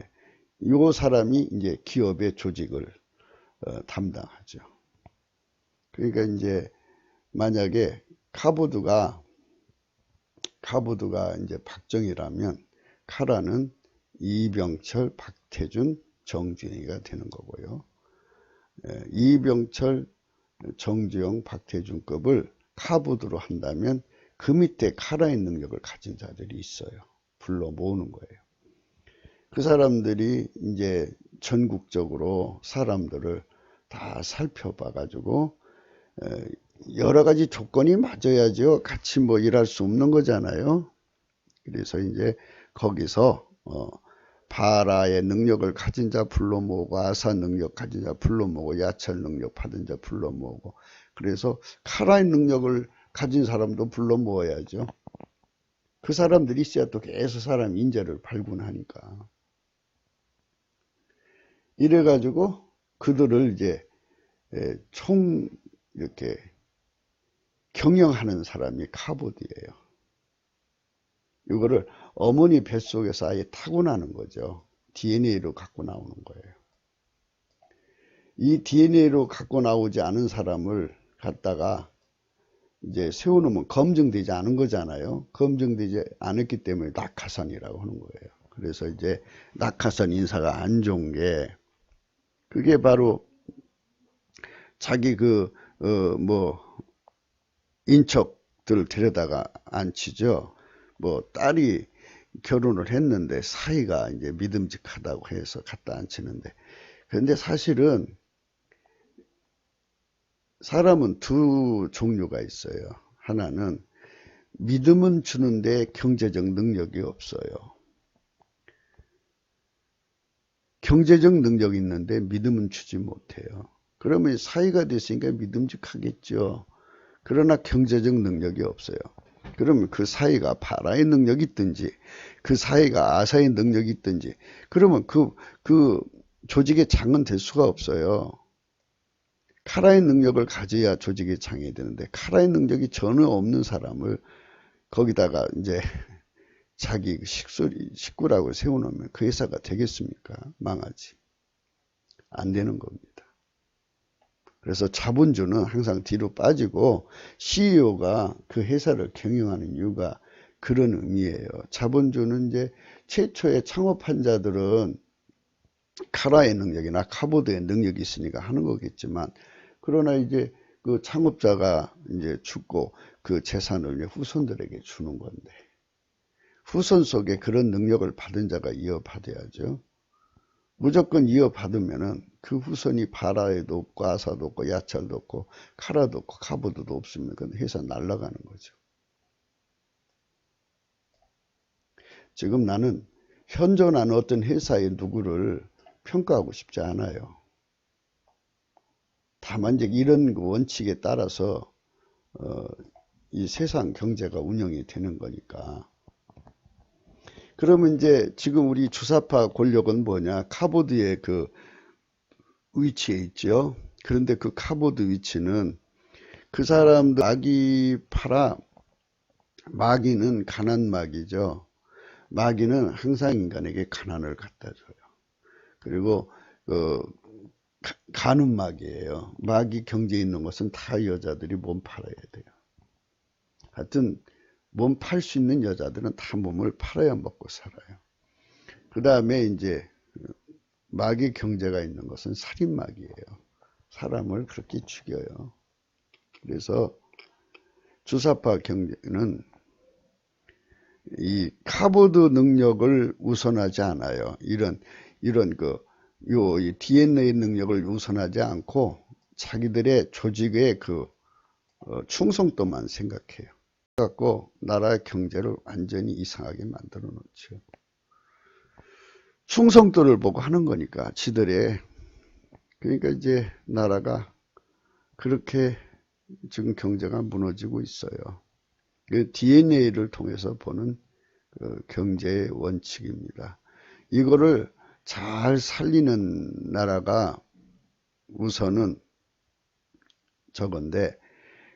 요 사람이 이제 기업의 조직을 담당하죠. 그러니까 이제 만약에 카보드가 이제 박정희라면 카라는 이병철, 박태준, 정주영이가 되는 거고요. 이병철, 정주영, 박태준급을 카보드로 한다면 그 밑에 카라의 능력을 가진 자들이 있어요. 불러 모으는 거예요. 그 사람들이 이제 전국적으로 사람들을 다 살펴봐 가지고 여러 가지 조건이 맞아야죠. 같이 뭐 일할 수 없는 거잖아요. 그래서 이제 거기서 바라의 능력을 가진 자 불러 모으고 아사 능력 가진 자 불러 모으고 야철 능력 받은 자 불러 모으고 그래서 카라의 능력을 가진 사람도 불러 모아야죠. 그 사람들이 있어야 또 계속 사람 인재를 발굴하니까. 이래 가지고 그들을 이제 총 이렇게 경영하는 사람이 카보드예요. 이거를 어머니 뱃속에서 아예 타고나는 거죠. DNA로 갖고 나오는 거예요. 이 DNA로 갖고 나오지 않은 사람을 갖다가 이제 세워놓으면 검증되지 않은 거잖아요. 검증되지 않았기 때문에 낙하산이라고 하는 거예요. 그래서 이제 낙하산 인사가 안 좋은 게 그게 바로 자기 인척들 데려다가 앉히죠. 뭐 딸이 결혼을 했는데 사이가 이제 믿음직하다고 해서 갖다 앉히는데 그런데 사실은 사람은 두 종류가 있어요. 하나는 믿음은 주는데 경제적 능력이 없어요. 경제적 능력이 있는데 믿음은 주지 못해요. 그러면 사이가 됐으니까 믿음직하겠죠. 그러나 경제적 능력이 없어요. 그러면 그 사이가 바라의 능력이 있든지 그 사이가 아사의 능력이 있든지 그러면 그 조직의 장은 될 수가 없어요. 카라의 능력을 가져야 조직의 장이 되는데 카라의 능력이 전혀 없는 사람을 거기다가 이제 자기 식구라고 세워놓으면 그 회사가 되겠습니까? 망하지. 안 되는 겁니다. 그래서 자본주는 항상 뒤로 빠지고 CEO가 그 회사를 경영하는 이유가 그런 의미예요. 자본주는 이제 최초의 창업한 자들은 카라의 능력이나 카보드의 능력이 있으니까 하는 거겠지만 그러나 이제 그 창업자가 이제 죽고 그 재산을 이제 후손들에게 주는 건데 후손 속에 그런 능력을 받은 자가 이어받아야죠. 무조건 이어받으면은 그 후손이 바라에도 없고 아사도 없고 야찰도 없고 카라도 없고 카보드도 없으면 그 회사 날아가는 거죠. 지금 나는 현존하는 어떤 회사의 누구를 평가하고 싶지 않아요. 다만 이제 이런 원칙에 따라서 이 세상 경제가 운영이 되는 거니까. 그러면 이제 지금 우리 주사파 권력은 뭐냐? 카보드의 그 위치에 있죠. 그런데 그 카보드 위치는 그 사람들 마귀 팔아 마귀는 가난 마귀죠. 마귀는 항상 인간에게 가난을 갖다 줘요. 그리고 가는 마귀예요. 마귀 경제에 있는 것은 다 여자들이 몸 팔아야 돼요. 하여튼 몸 팔 수 있는 여자들은 다 몸을 팔아야 먹고 살아요. 그 다음에 이제 마귀 경제가 있는 것은 살인 마귀예요. 사람을 그렇게 죽여요. 그래서 주사파 경제는 이 카보드 능력을 우선하지 않아요. 이런 이 DNA 능력을 우선하지 않고 자기들의 조직의 충성도만 생각해요. 갖고 나라의 경제를 완전히 이상하게 만들어 놓죠. 충성도를 보고 하는 거니까 지들의. 그러니까 이제 나라가 그렇게 지금 경제가 무너지고 있어요. 그 DNA를 통해서 보는 경제의 원칙입니다. 이거를 잘 살리는 나라가 우선은 저건데,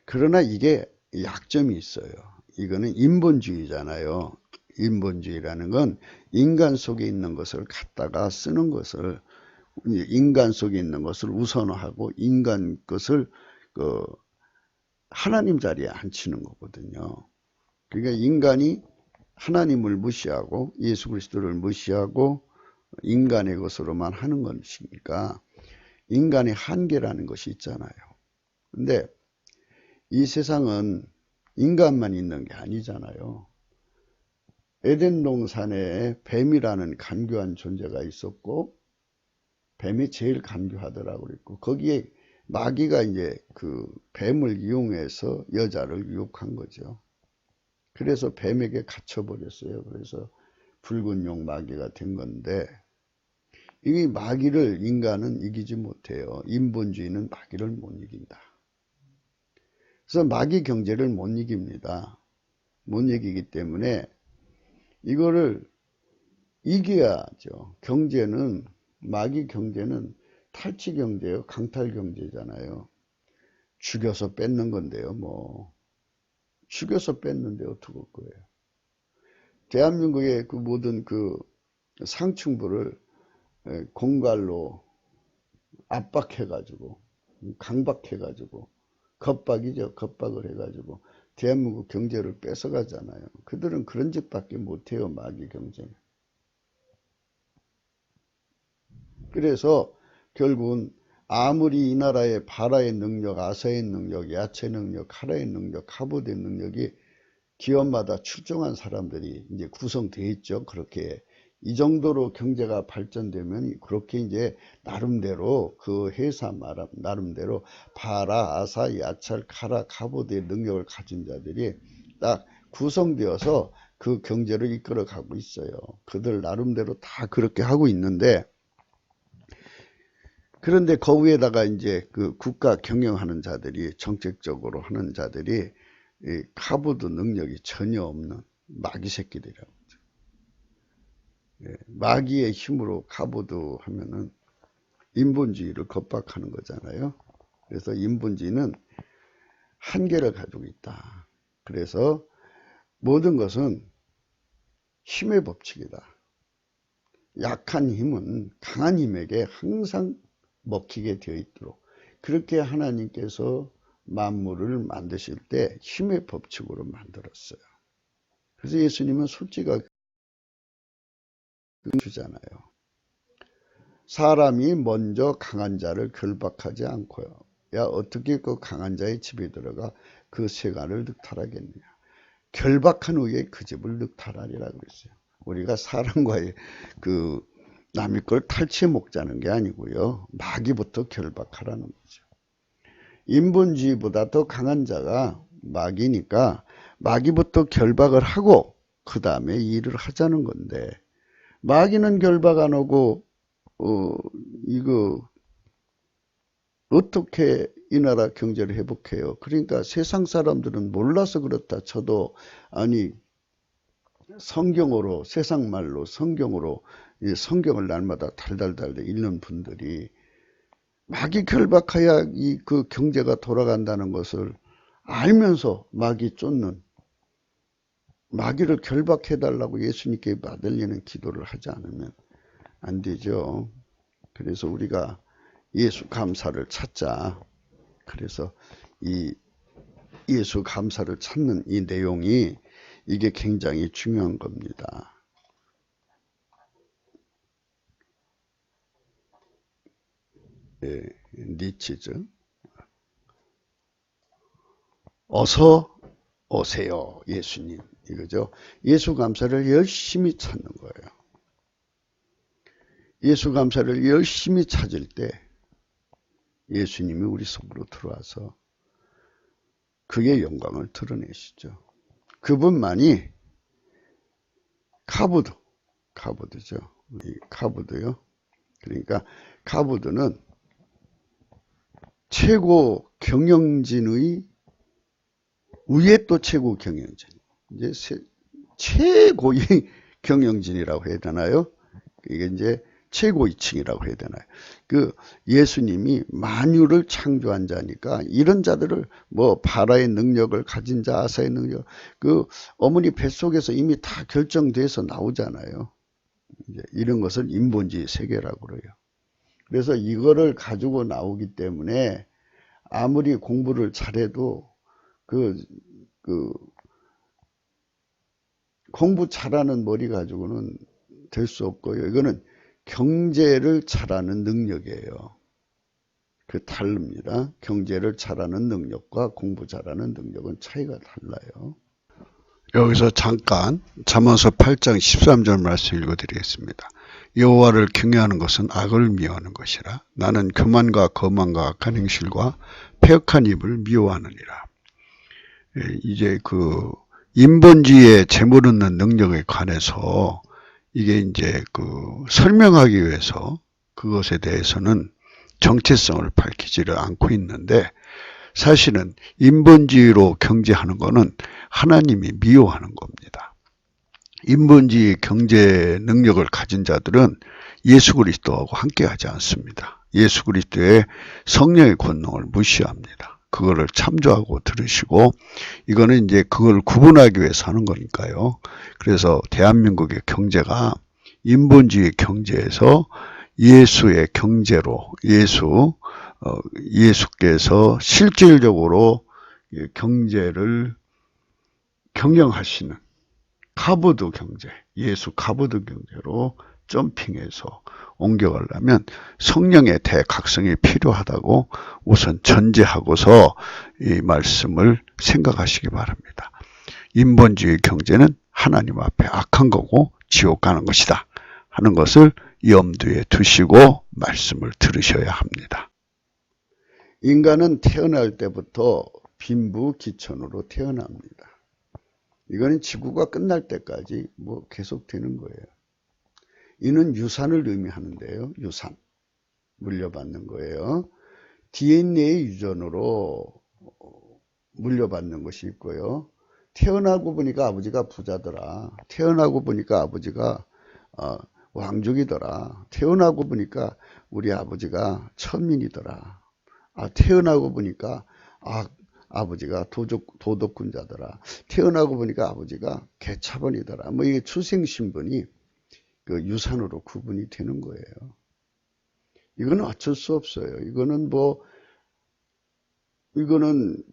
그러나 이게 약점이 있어요. 이거는 인본주의잖아요. 인본주의라는 건 인간 속에 있는 것을 갖다가 쓰는 것을, 인간 속에 있는 것을 우선화하고 인간 것을 하나님 자리에 앉히는 거거든요. 그러니까 인간이 하나님을 무시하고 예수 그리스도를 무시하고 인간의 것으로만 하는 것이니까 인간의 한계라는 것이 있잖아요. 근데 이 세상은 인간만 있는 게 아니잖아요. 에덴 동산에 뱀이라는 간교한 존재가 있었고, 뱀이 제일 간교하더라고 그랬고, 거기에 마귀가 이제 그 뱀을 이용해서 여자를 유혹한 거죠. 그래서 뱀에게 갇혀버렸어요. 그래서 붉은 용 마귀가 된 건데, 이 마귀를 인간은 이기지 못해요. 인본주의는 마귀를 못 이긴다. 그래서 마귀 경제를 못 이깁니다. 못 이기기 때문에 이거를 이겨야죠. 경제는, 마귀 경제는 탈취 경제예요. 강탈 경제잖아요. 죽여서 뺏는 건데요. 뭐 죽여서 뺐는데 어떡할 거예요. 대한민국의 그 모든 그 상층부를 공갈로 압박해가지고, 강박해가지고, 겁박이죠. 겁박을 해가지고 대한민국 경제를 뺏어가잖아요. 그들은 그런 짓밖에 못해요. 마귀 경제는. 그래서 결국은 아무리 이 나라의 바라의 능력, 아사의 능력, 야채 능력, 카라의 능력, 카보드의 능력이 기업마다 출중한 사람들이 이제 구성되어 있죠. 그렇게 이 정도로 경제가 발전되면 그렇게 이제 나름대로 그 회사 나름대로 바라, 아사, 야찰, 카라, 카보드의 능력을 가진 자들이 딱 구성되어서 그 경제를 이끌어 가고 있어요. 그들 나름대로 다 그렇게 하고 있는데, 그런데 그 위에다가 이제 그 국가 경영하는 자들이, 정책적으로 하는 자들이 이 카보드 능력이 전혀 없는 마귀 새끼들이라고. 마귀의 힘으로 카보드 하면은 인본주의를 겁박하는 거잖아요. 그래서 인본주의는 한계를 가지고 있다. 그래서 모든 것은 힘의 법칙이다. 약한 힘은 강한 힘에게 항상 먹히게 되어 있도록, 그렇게 하나님께서 만물을 만드실 때 힘의 법칙으로 만들었어요. 그래서 예수님은 솔직하게 주잖아요. 사람이 먼저 강한 자를 결박하지 않고요. 야, 어떻게 그 강한 자의 집에 들어가 그 세간을 늑탈하겠느냐. 결박한 후에 그 집을 늑탈하리라고 그랬어요. 우리가 사람과의 그 남의 걸 탈취해 먹자는 게 아니고요. 마귀부터 결박하라는 거죠. 인본주의보다 더 강한 자가 마귀니까 마귀부터 결박을 하고 그 다음에 일을 하자는 건데, 마귀는 결박 안 하고 이거 어떻게 이 나라 경제를 회복해요? 그러니까 세상 사람들은 몰라서 그렇다 쳐도, 아니 성경으로, 세상 말로 성경으로 성경을 날마다 달달달 읽는 분들이 마귀 결박해야 그 경제가 돌아간다는 것을 알면서 마귀 쫓는 마귀를 결박해달라고 예수님께 받으려는 기도를 하지 않으면 안 되죠. 그래서 우리가 예수 감사를 찾자. 그래서 이 예수 감사를 찾는 이 내용이 이게 굉장히 중요한 겁니다. 예, 니치죠. 어서 오세요, 예수님. 이거죠. 예수 감사를 열심히 찾는 거예요. 예수 감사를 열심히 찾을 때 예수님이 우리 속으로 들어와서 그의 영광을 드러내시죠. 그분만이 카보드죠. 이 카보드요. 그러니까 카보드는 최고 경영진의 위에 또 최고 경영진. 이제 최고의 경영진이라고 해야 되나요? 이게 이제 최고위층이라고 해야 되나요? 그 예수님이 만유를 창조한 자니까 이런 자들을 뭐 바라의 능력을 가진 자, 아사의 능력, 그 어머니 뱃속에서 이미 다 결정돼서 나오잖아요. 이제 이런 것을 인본주의 세계라고 그래요. 그래서 이거를 가지고 나오기 때문에 아무리 공부를 잘해도 공부 잘하는 머리 가지고는 될 수 없고요. 이거는 경제를 잘하는 능력이에요. 그 다릅니다. 경제를 잘하는 능력과 공부 잘하는 능력은 차이가 달라요. 여기서 잠깐 잠언서 8장 13절 말씀 읽어드리겠습니다. 여호와를 경외하는 것은 악을 미워하는 것이라. 나는 교만과 거만과 악한 행실과 패역한 입을 미워하느니라. 이제 그 인본주의의 재물 얻는 능력에 관해서 이게 이제 그 설명하기 위해서 그것에 대해서는 정체성을 밝히지를 않고 있는데, 사실은 인본주의로 경제하는 거는 하나님이 미워하는 겁니다. 인본주의 경제 능력을 가진 자들은 예수 그리스도하고 함께하지 않습니다. 예수 그리스도의 성령의 권능을 무시합니다. 그거를 참조하고 들으시고, 이거는 이제 그걸 구분하기 위해서 하는 거니까요. 그래서 대한민국의 경제가 인본주의 경제에서 예수의 경제로 예수께서 실질적으로 경제를 경영하시는 카보드 경제, 예수 카보드 경제로 점핑해서 옮겨가려면 성령의 대각성이 필요하다고 우선 전제하고서 이 말씀을 생각하시기 바랍니다. 인본주의 경제는 하나님 앞에 악한 거고 지옥 가는 것이다 하는 것을 염두에 두시고 말씀을 들으셔야 합니다. 인간은 태어날 때부터 빈부귀천으로 태어납니다. 이거는 지구가 끝날 때까지 뭐 계속되는 거예요. 이는 유산을 의미하는데요. 유산. 물려받는 거예요. DNA 유전으로 물려받는 것이 있고요. 태어나고 보니까 아버지가 부자더라. 태어나고 보니까 아버지가 왕족이더라. 태어나고 보니까 우리 아버지가 천민이더라. 태어나고 보니까 아버지가 도덕군자더라. 태어나고 보니까 아버지가 개차반이더라. 뭐 이게 출생신분이 그 유산으로 구분이 되는 거예요. 이거는 어쩔 수 없어요. 이거는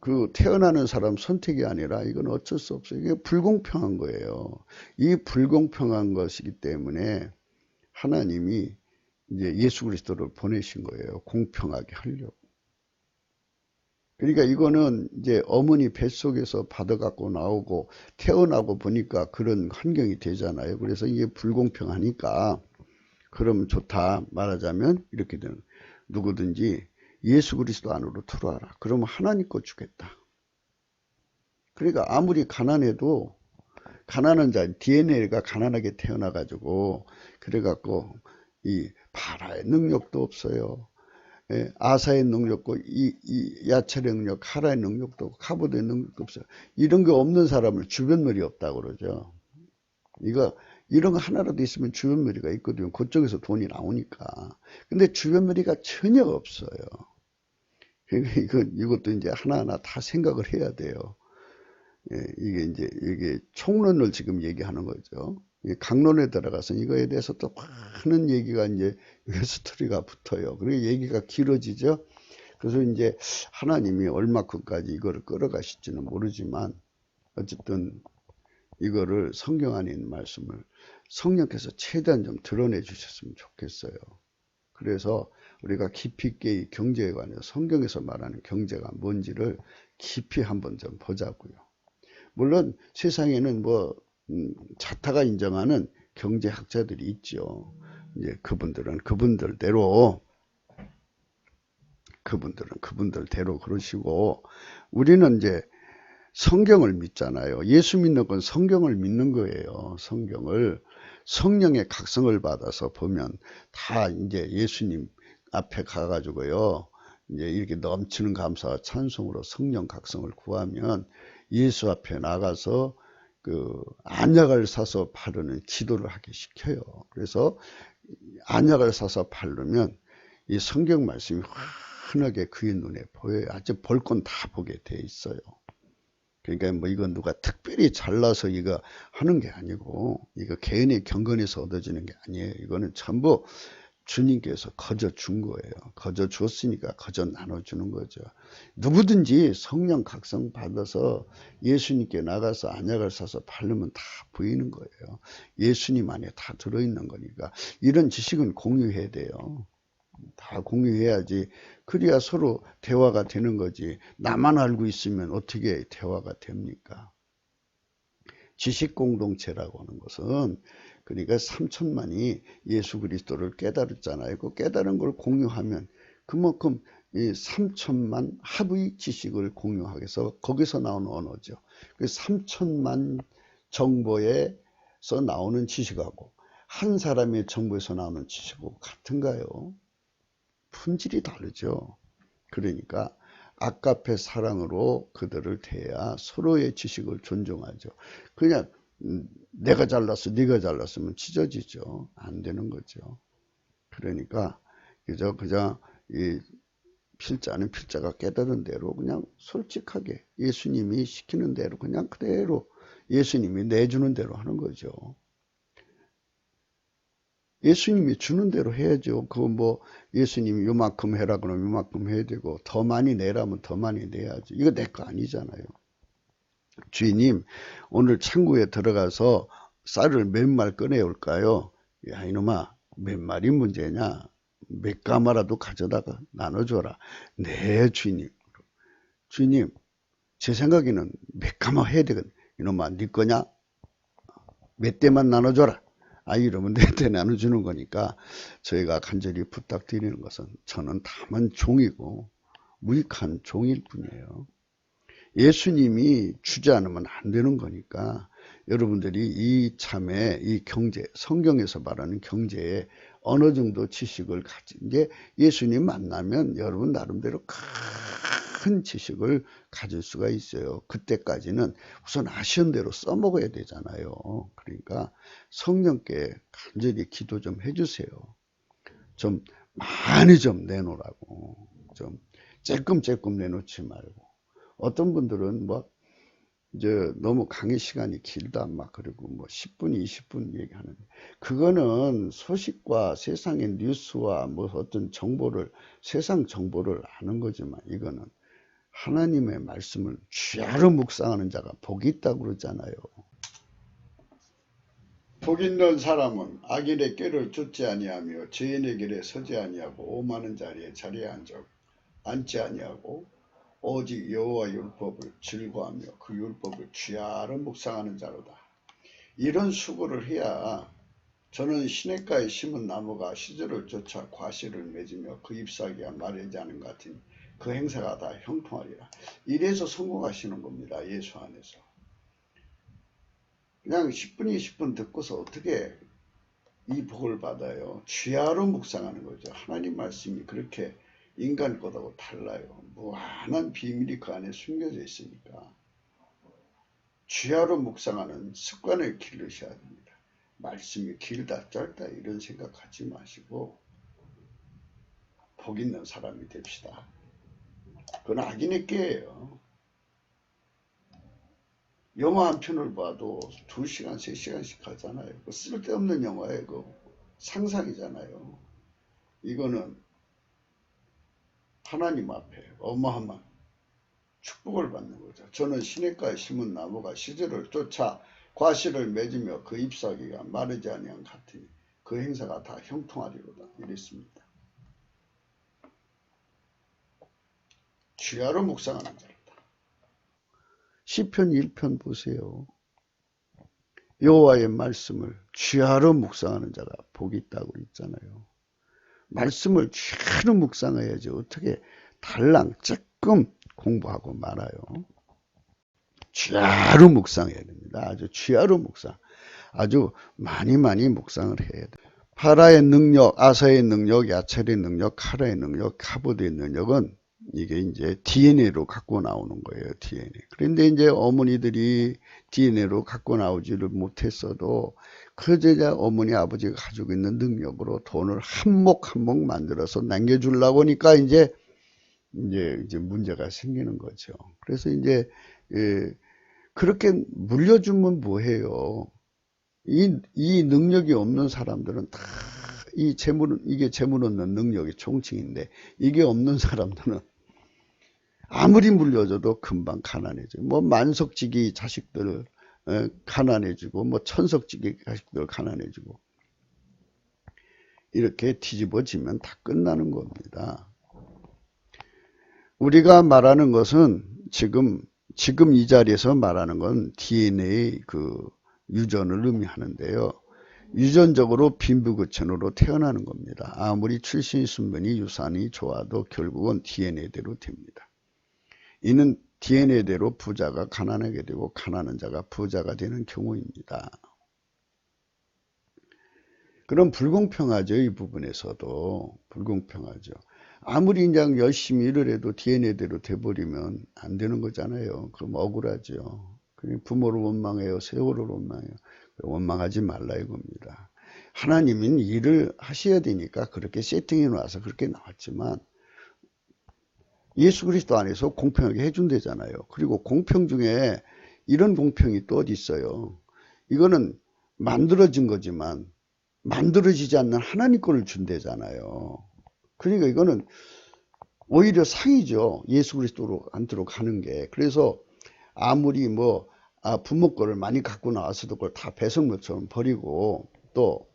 그 태어나는 사람 선택이 아니라 이건 어쩔 수 없어요. 이게 불공평한 거예요. 이 불공평한 것이기 때문에 하나님이 이제 예수 그리스도를 보내신 거예요. 공평하게 하려고. 그러니까 이거는 이제 어머니 뱃속에서 받아갖고 나오고 태어나고 보니까 그런 환경이 되잖아요. 그래서 이게 불공평하니까 그러면 좋다 말하자면 이렇게 되는, 누구든지 예수 그리스도 안으로 들어와라. 그러면 하나님 거 주겠다. 그러니까 아무리 가난해도 가난한 자, DNA가 가난하게 태어나가지고 그래갖고 이 바라의 능력도 없어요. 아사의 능력도, 이 야철의 능력, 카라의 능력도 없고 카보드의 능력도 없어요. 이런 게 없는 사람을 주변머리 없다고 그러죠. 이런 거 하나라도 있으면 주변머리가 있거든요. 그쪽에서 돈이 나오니까. 근데 주변머리가 전혀 없어요. 이것도 이제 하나하나 다 생각을 해야 돼요. 이게 총론을 지금 얘기하는 거죠. 강론에 들어가서 이거에 대해서 또 많은 얘기가 이제 스토리가 붙어요. 그리고 얘기가 길어지죠. 그래서 이제 하나님이 얼마큼까지 이거를 끌어가실지는 모르지만 어쨌든 이거를 성경 안에 있는 말씀을 성령께서 최대한 좀 드러내 주셨으면 좋겠어요. 그래서 우리가 깊이 있게 이 경제에 관해서 성경에서 말하는 경제가 뭔지를 깊이 한번 좀 보자고요. 물론 세상에는 뭐 자타가 인정하는 경제학자들이 있죠. 이제 그분들은 그분들대로 그러시고 우리는 이제 성경을 믿잖아요. 예수 믿는 건 성경을 믿는 거예요. 성경을 성령의 각성을 받아서 보면 다 이제 예수님 앞에 가가지고요. 이제 이렇게 넘치는 감사와 찬송으로 성령 각성을 구하면 예수 앞에 나가서 그 안약을 사서 바르는 기도를 하게 시켜요. 그래서 안약을 사서 바르면 이 성경 말씀이 환하게 그의 눈에 보여요. 아주 볼 건 다 보게 돼 있어요. 그러니까 뭐 이건 누가 특별히 잘나서 이거 하는 게 아니고 이거 개인의 경건에서 얻어지는 게 아니에요. 이거는 전부 주님께서 거저 준 거예요. 거저 주었으니까 거저 나눠주는 거죠. 누구든지 성령 각성 받아서 예수님께 나가서 안약을 사서 바르면 다 보이는 거예요. 예수님 안에 다 들어있는 거니까 이런 지식은 공유해야 돼요. 다 공유해야지. 그래야 서로 대화가 되는 거지. 나만 알고 있으면 어떻게 대화가 됩니까? 지식 공동체라고 하는 것은 그러니까 3천만이 예수 그리스도를 깨달았잖아요. 그 깨달은 걸 공유하면 그만큼 이 3천만 합의 지식을 공유하게 해서 거기서 나오는 언어죠. 그 3천만 정보에서 나오는 지식하고 한 사람의 정보에서 나오는 지식하고 같은가요? 품질이 다르죠. 그러니까 아까페 사랑으로 그들을 대해야 서로의 지식을 존중하죠. 그냥 내가 잘났어 네가 잘났으면 찢어지죠. 안 되는 거죠. 그러니까 그저 이 필자는 필자가 깨달은 대로 그냥 솔직하게 예수님이 시키는 대로 그냥 그대로 예수님이 내주는 대로 하는 거죠. 예수님이 주는 대로 해야죠. 그거 뭐 예수님이 요만큼 해라 그러면 요만큼 해야 되고 더 많이 내라면 더 많이 내야죠. 이거 내 거 아니잖아요. 주인님 오늘 창고에 들어가서 쌀을 몇 말 꺼내올까요? 야 이놈아 몇 말이 문제냐? 몇 가마라도 가져다가 나눠줘라. 네 주인님. 주인님 제 생각에는 몇 가마 해야 되거든. 이놈아 네 거냐? 몇 대만 나눠줘라. 이러면 내 때 나눠주는 거니까 저희가 간절히 부탁드리는 것은 저는 다만 종이고 무익한 종일 뿐이에요. 예수님이 주지 않으면 안 되는 거니까 여러분들이 이 참에 이 경제, 성경에서 말하는 경제에 어느 정도 지식을 가진 게 예수님 만나면 여러분 나름대로 큰 지식을 가질 수가 있어요. 그때까지는 우선 아쉬운 대로 써먹어야 되잖아요. 그러니까 성령께 간절히 기도 좀 해주세요. 좀 많이 좀 내놓으라고. 좀 쬐끔쬐끔 내놓지 말고. 어떤 분들은 뭐 이제 너무 강의 시간이 길다 막 그리고 뭐 10분 20분 얘기하는데 그거는 소식과 세상의 뉴스와 뭐 어떤 정보를 세상 정보를 아는 거지만 이거는 하나님의 말씀을 쥐하로 묵상하는 자가 복이 있다고 그러잖아요. 복 있는 사람은 악인의 꾀를 쫓지 아니하며 죄인의 길에 서지 아니하고 오만한 자리에 앉지 아니하고 오직 여호와 율법을 즐거워하며 그 율법을 쥐하로 묵상하는 자로다. 이런 수고를 해야 저는 시냇가에 심은 나무가 시절을 쫓아 과실을 맺으며 그 잎사귀가 마르지 않은 것 같으니 그 행사가 다 형통하리라. 이래서 성공하시는 겁니다. 예수 안에서. 그냥 10분 20분 듣고서 어떻게 이 복을 받아요. 쥐하로 묵상하는 거죠. 하나님 말씀이 그렇게 인간 것하고 달라요. 무한한 비밀이 그 안에 숨겨져 있으니까 쥐하로 묵상하는 습관을 기르셔야 됩니다. 말씀이 길다 짧다 이런 생각하지 마시고 복 있는 사람이 됩시다. 그건 악인의 꾀예요. 영화 한 편을 봐도 2시간, 3시간씩 하잖아요. 그 쓸데없는 영화에 그 상상이잖아요. 이거는 하나님 앞에 어마어마한 축복을 받는 거죠. 저는 시냇가에 심은 나무가 시절을 쫓아 과실을 맺으며 그 잎사귀가 마르지 아니한 같으니 그 행사가 다 형통하리로다. 이랬습니다. 주야로 묵상하는 자로다. 시편 1편 보세요. 여호와의 말씀을 주야로 묵상하는 자가 복이 있다고 있잖아요. 말씀을 주야로 묵상해야지 어떻게 달랑 조금 공부하고 말아요. 주야로 묵상해야 됩니다. 아주 주야로 묵상. 아주 많이 묵상을 해야 돼요. 파라의 능력, 아사의 능력, 야첼의 능력, 카라의 능력, 카보드의 능력은 이게 이제 DNA로 갖고 나오는 거예요. DNA. 그런데 이제 어머니들이 DNA로 갖고 나오지를 못했어도 그 제자 어머니 아버지가 가지고 있는 능력으로 돈을 한 몫 한 몫 만들어서 남겨주려고 하니까 이제 문제가 생기는 거죠. 그래서 이제 그렇게 물려주면 뭐해요? 이 능력이 없는 사람들은 다 이게 재물 얻는 능력이 총칭인데 이게 없는 사람들은 아무리 물려줘도 금방 가난해져요. 뭐 만석지기 자식들 가난해지고 뭐 천석지기 자식들 가난해지고 이렇게 뒤집어지면 다 끝나는 겁니다. 우리가 말하는 것은 지금 이 자리에서 말하는 건 DNA 그 유전을 의미하는데요. 유전적으로 빈부귀천으로 태어나는 겁니다. 아무리 출신 순번이 유산이 좋아도 결국은 DNA대로 됩니다. 이는 DNA대로 부자가 가난하게 되고 가난한 자가 부자가 되는 경우입니다. 그럼 불공평하죠. 이 부분에서도 불공평하죠. 아무리 그냥 열심히 일을 해도 DNA대로 돼버리면 안 되는 거잖아요. 그럼 억울하죠. 부모를 원망해요. 세월을 원망해요. 원망하지 말라 이겁니다. 하나님은 일을 하셔야 되니까 그렇게 세팅해 놔서 그렇게 나왔지만 예수 그리스도 안에서 공평하게 해준대잖아요. 그리고 공평 중에 이런 공평이 또 어디 있어요. 이거는 만들어진 거지만 만들어지지 않는 하나님 거를 준대잖아요. 그러니까 이거는 오히려 상이죠. 예수 그리스도로 안도록 하는 게. 그래서 아무리 부모 거를 많이 갖고 나왔어도 그걸 다 배설물처럼 버리고 또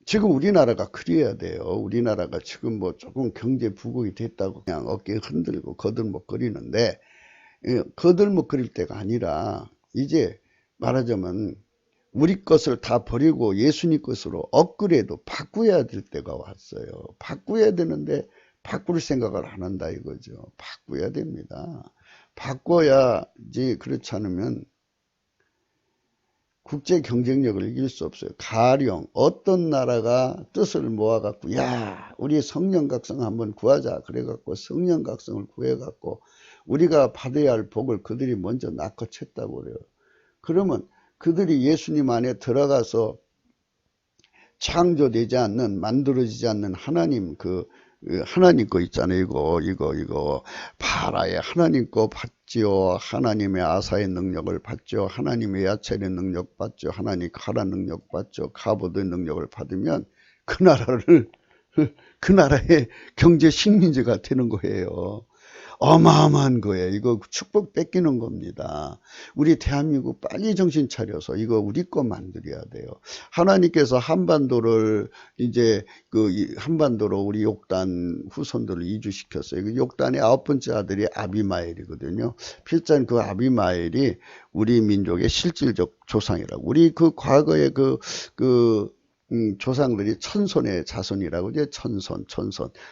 지금 우리나라가 그래야 돼요. 우리나라가 지금 조금 경제 부국이 됐다고 그냥 어깨 흔들고 거들먹거리는데 거들먹거릴 때가 아니라 이제 말하자면 우리 것을 다 버리고 예수님 것으로 업그레이드 바꾸어야 될 때가 왔어요. 바꾸어야 되는데 바꿀 생각을 안 한다 이거죠. 바꿔야 됩니다. 바꿔야지. 그렇지 않으면 국제 경쟁력을 이길 수 없어요. 가령 어떤 나라가 뜻을 모아갖고 야 우리 성령각성 한번 구하자 그래갖고 성령각성을 구해갖고 우리가 받아야 할 복을 그들이 먼저 낚아챘다고 그래요. 그러면 그들이 예수님 안에 들어가서 창조되지 않는 만들어지지 않는 하나님 하나님 거 있잖아요. 이거 파라의 하나님 거 받지요. 하나님의 아사의 능력을 받죠. 하나님의 야첼의 능력 받죠. 하나님 카라 능력 받죠. 카보드의 능력을 받으면 그 나라의 경제 식민지가 되는 거예요. 어마어마한 거예요. 이거 축복 뺏기는 겁니다. 우리 대한민국 빨리 정신 차려서 이거 우리 거 만들어야 돼요. 하나님께서 한반도를 이제 한반도로 우리 욕단 후손들을 이주시켰어요. 욕단의 9번째 아들이 아비마엘이거든요. 필자는 그 아비마엘이 우리 민족의 실질적 조상이라고. 우리 과거에 조상들이 천손의 자손이라고 죠.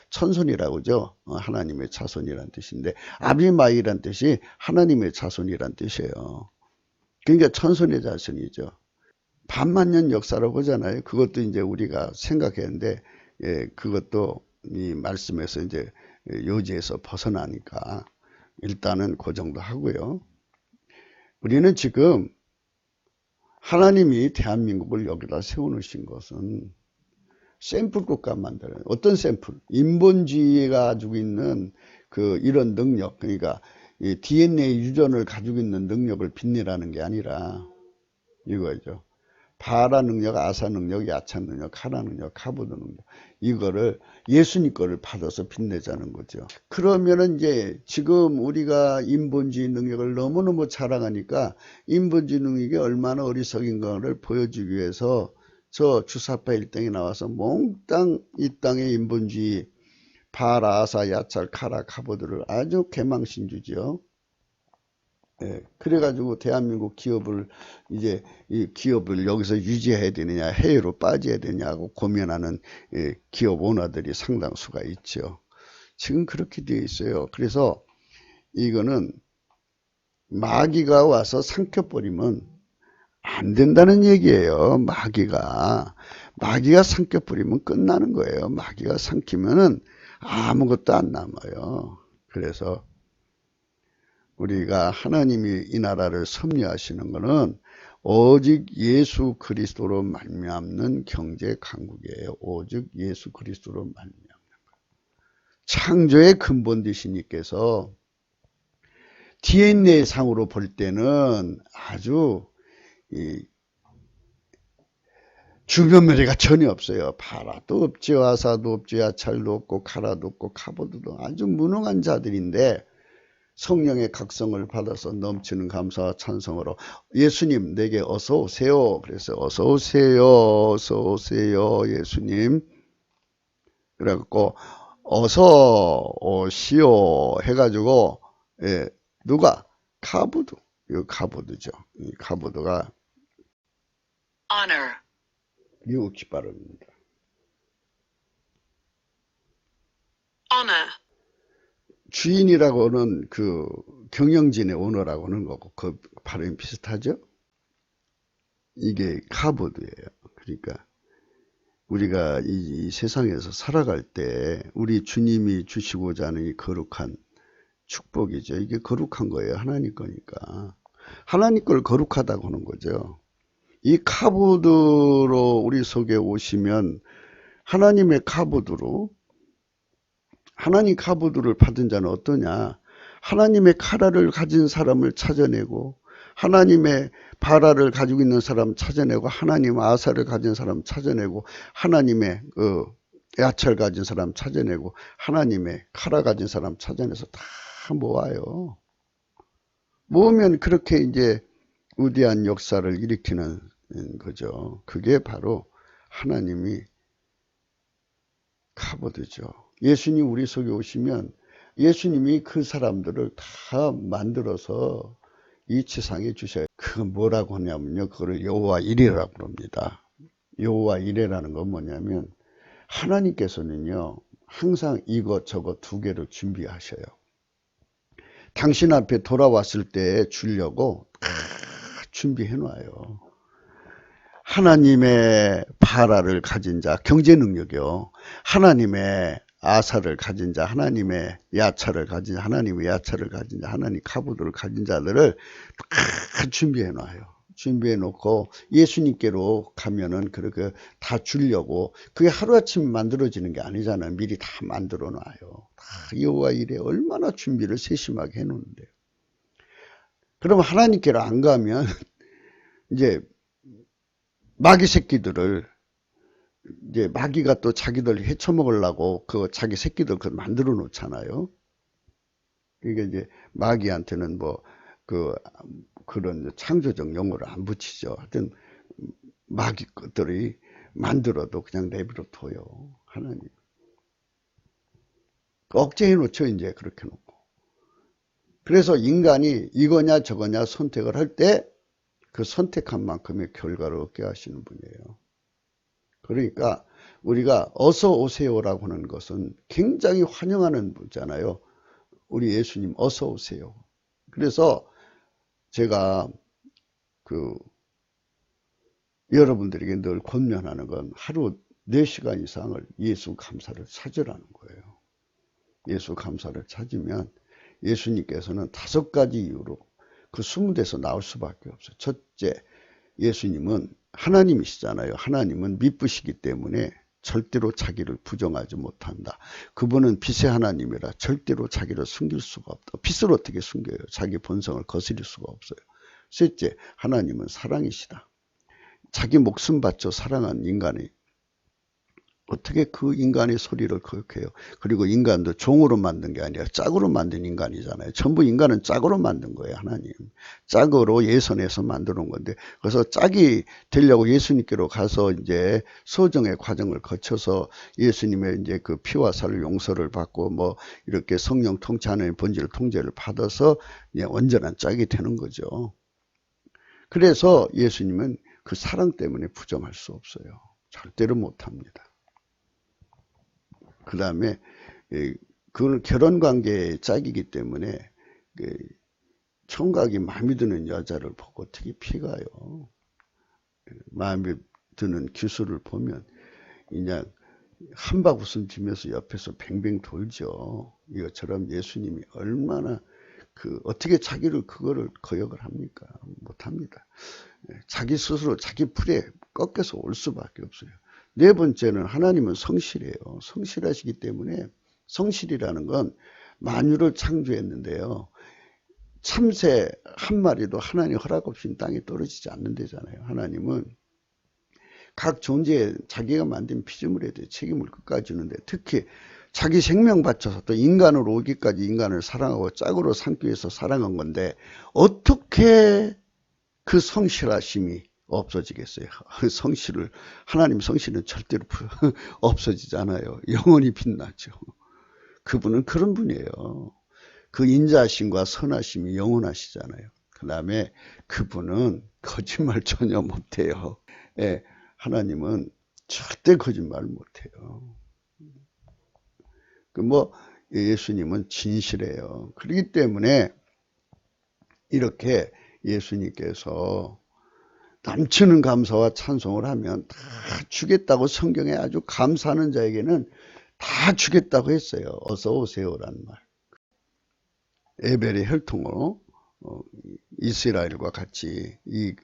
천손이라고 그죠. 하나님의 자손이란 뜻인데 아비마일이란 뜻이 하나님의 자손이란 뜻이에요. 그러니까 천손의 자손이죠. 반만년 역사라고 보잖아요. 그것도 이제 우리가 생각했는데 그것도 이 말씀에서 이제 요지에서 벗어나니까 일단은 그 정도 하고요. 우리는 지금 하나님이 대한민국을 여기다 세워놓으신 것은 샘플 국가 만들어요. 어떤 샘플? 인본주의가 가지고 있는 이런 능력, 그러니까 이 DNA 유전을 가지고 있는 능력을 빛내라는 게 아니라 이거죠. 바라 능력, 아사 능력, 야차 능력, 카라 능력, 카보드 능력, 이거를 예수님 거를 받아서 빛내자는 거죠. 그러면은 이제 지금 우리가 인본주의 능력을 너무너무 자랑하니까 인본주의 능력이 얼마나 어리석인가를 보여주기 위해서 저 주사파 1등이 나와서 몽땅 이 땅의 인본주의 바라, 아사, 야차, 카라, 카보드를 아주 개망신주죠. 예, 그래가지고 대한민국 기업을 이제 이 기업을 여기서 유지해야 되느냐 해외로 빠져야 되냐고 고민하는 기업 오너들이 상당수가 있죠. 지금 그렇게 되어 있어요. 그래서 이거는 마귀가 와서 삼켜버리면 안 된다는 얘기예요. 마귀가 삼켜버리면 끝나는 거예요. 마귀가 삼키면은 아무것도 안 남아요. 그래서 우리가 하나님이 이 나라를 섭리하시는 것은 오직 예수 그리스도로 말미암는 경제 강국이에요. 오직 예수 그리스도로 말미암는 것. 창조의 근본 되신 이께서 DNA 상으로 볼 때는 아주 주변머리가 전혀 없어요. 바라도 없죠, 아사도 없죠, 야찰도 없고 카라도 없고 카보드도 아주 무능한 자들인데 성령의 각성을 받아서 넘치는 감사와 찬송으로 예수님 내게 어서 오세요. 그래서 어서 오세요, 어서 오세요 예수님. 그래갖고 어서 오시오 해가지고 누가 카보드, 이 카보드죠. 이 카보드가 honor 미국식 발음입니다. honor 주인이라고는 그 경영진의 오너라고 하는 거고 그 발음이 비슷하죠. 이게 카보드예요. 그러니까 우리가 이 세상에서 살아갈 때 우리 주님이 주시고자 하는 이 거룩한 축복이죠. 이게 거룩한 거예요. 하나님 거니까. 하나님 걸 거룩하다고 하는 거죠. 이 카보드로 우리 속에 오시면 하나님의 카보드로 하나님 카보드를 받은 자는 어떠냐? 하나님의 카라를 가진 사람을 찾아내고 하나님의 바라를 가지고 있는 사람 찾아내고 하나님 아사를 가진 사람 찾아내고 하나님의 야철 가진 사람 찾아내고 하나님의 카라 가진 사람 찾아내서 다 모아요. 모으면 그렇게 이제 위대한 역사를 일으키는 거죠. 그게 바로 하나님이 카보드죠. 예수님 우리 속에 오시면 예수님이 그 사람들을 다 만들어서 이 세상에 주셔요. 그건 뭐라고 하냐면요. 그거를 여호와 이레라고 합니다. 여호와 이레라는 건 뭐냐면 하나님께서는요. 항상 이것 저것 두 개를 준비하셔요. 당신 앞에 돌아왔을 때 주려고 다 준비해 놔요. 하나님의 바라를 가진 자, 경제 능력이요. 하나님의 아사를 가진 자, 하나님의 야차를 가진 자, 하나님의 야차를 가진 자, 하나님 카보드를 가진 자들을 다 준비해 놔요. 준비해 놓고 예수님께로 가면은 그렇게 다 주려고 그게 하루아침 만들어지는 게 아니잖아요. 미리 다 만들어 놔요. 다 여호와 이레 얼마나 준비를 세심하게 해 놓는데요. 그럼 하나님께로 안 가면 이제 마귀 새끼들을 이제 마귀가 또 자기들 헤쳐먹으려고 그 자기 새끼들 그걸 만들어 놓잖아요. 그러니까 이제 마귀한테는 뭐 그런 창조적 용어를 안 붙이죠. 하여튼 마귀 것들이 만들어도 그냥 내버려 둬요. 하나님. 억제해 놓죠. 이제 그렇게 놓고. 그래서 인간이 이거냐 저거냐 선택을 할 때 그 선택한 만큼의 결과를 얻게 하시는 분이에요. 그러니까 우리가 어서 오세요라고 하는 것은 굉장히 환영하는 분이잖아요. 우리 예수님 어서 오세요. 그래서 제가 여러분들에게 늘 권면하는 건 하루 4시간 이상을 예수 감사를 찾으라는 거예요. 예수 감사를 찾으면 예수님께서는 5가지 이유로 그 20대에서 나올 수밖에 없어요. 첫째, 예수님은 하나님이시잖아요. 하나님은 미쁘시기 때문에 절대로 자기를 부정하지 못한다. 그분은 빛의 하나님이라 절대로 자기를 숨길 수가 없다. 빛을 어떻게 숨겨요? 자기 본성을 거스릴 수가 없어요. 셋째, 하나님은 사랑이시다. 자기 목숨 바쳐 사랑한 인간이 어떻게 그 인간의 소리를 거역해요? 그리고 인간도 종으로 만든 게 아니라 짝으로 만든 인간이잖아요. 전부 인간은 짝으로 만든 거예요, 하나님. 짝으로 예선해서 만들어 놓은 건데, 그래서 짝이 되려고 예수님께로 가서 이제 소정의 과정을 거쳐서 예수님의 이제 그 피와 살 용서를 받고 뭐 이렇게 성령 통치하는 본질 통제를 받아서 온전한 짝이 되는 거죠. 그래서 예수님은 그 사랑 때문에 부정할 수 없어요. 절대로 못합니다. 그 다음에 그건 결혼관계의 짝이기 때문에 총각이 마음에 드는 여자를 보고 어떻게 피가요. 마음에 드는 기술을 보면 그냥 한박 웃음 지면서 옆에서 뱅뱅 돌죠. 이것처럼 예수님이 얼마나 어떻게 자기를 그거를 거역을 합니까? 못합니다. 자기 스스로 자기 풀에 꺾여서 올 수밖에 없어요. 네 번째는 하나님은 성실해요. 성실하시기 때문에 성실이라는 건 만유를 창조했는데요. 참새 한 마리도 하나님 허락 없이 땅에 떨어지지 않는다잖아요. 하나님은 각 존재에 자기가 만든 피조물에 대해 책임을 끝까지 주는데 특히 자기 생명 바쳐서 또 인간으로 오기까지 인간을 사랑하고 짝으로 삼기 위해서 사랑한 건데 어떻게 그 성실하심이 없어지겠어요. 하나님 성실은 절대로 없어지잖아요. 영원히 빛나죠. 그분은 그런 분이에요. 그 인자심과 선하심이 영원하시잖아요. 그 다음에 그분은 거짓말 전혀 못해요. 예, 하나님은 절대 거짓말 못해요. 예수님은 진실해요. 그렇기 때문에 이렇게 예수님께서 넘치는 감사와 찬송을 하면 다 주겠다고 성경에 아주 감사하는 자에게는 다 주겠다고 했어요. 어서 오세요라는 말. 에벨의 혈통으로 이스라엘과 같이 이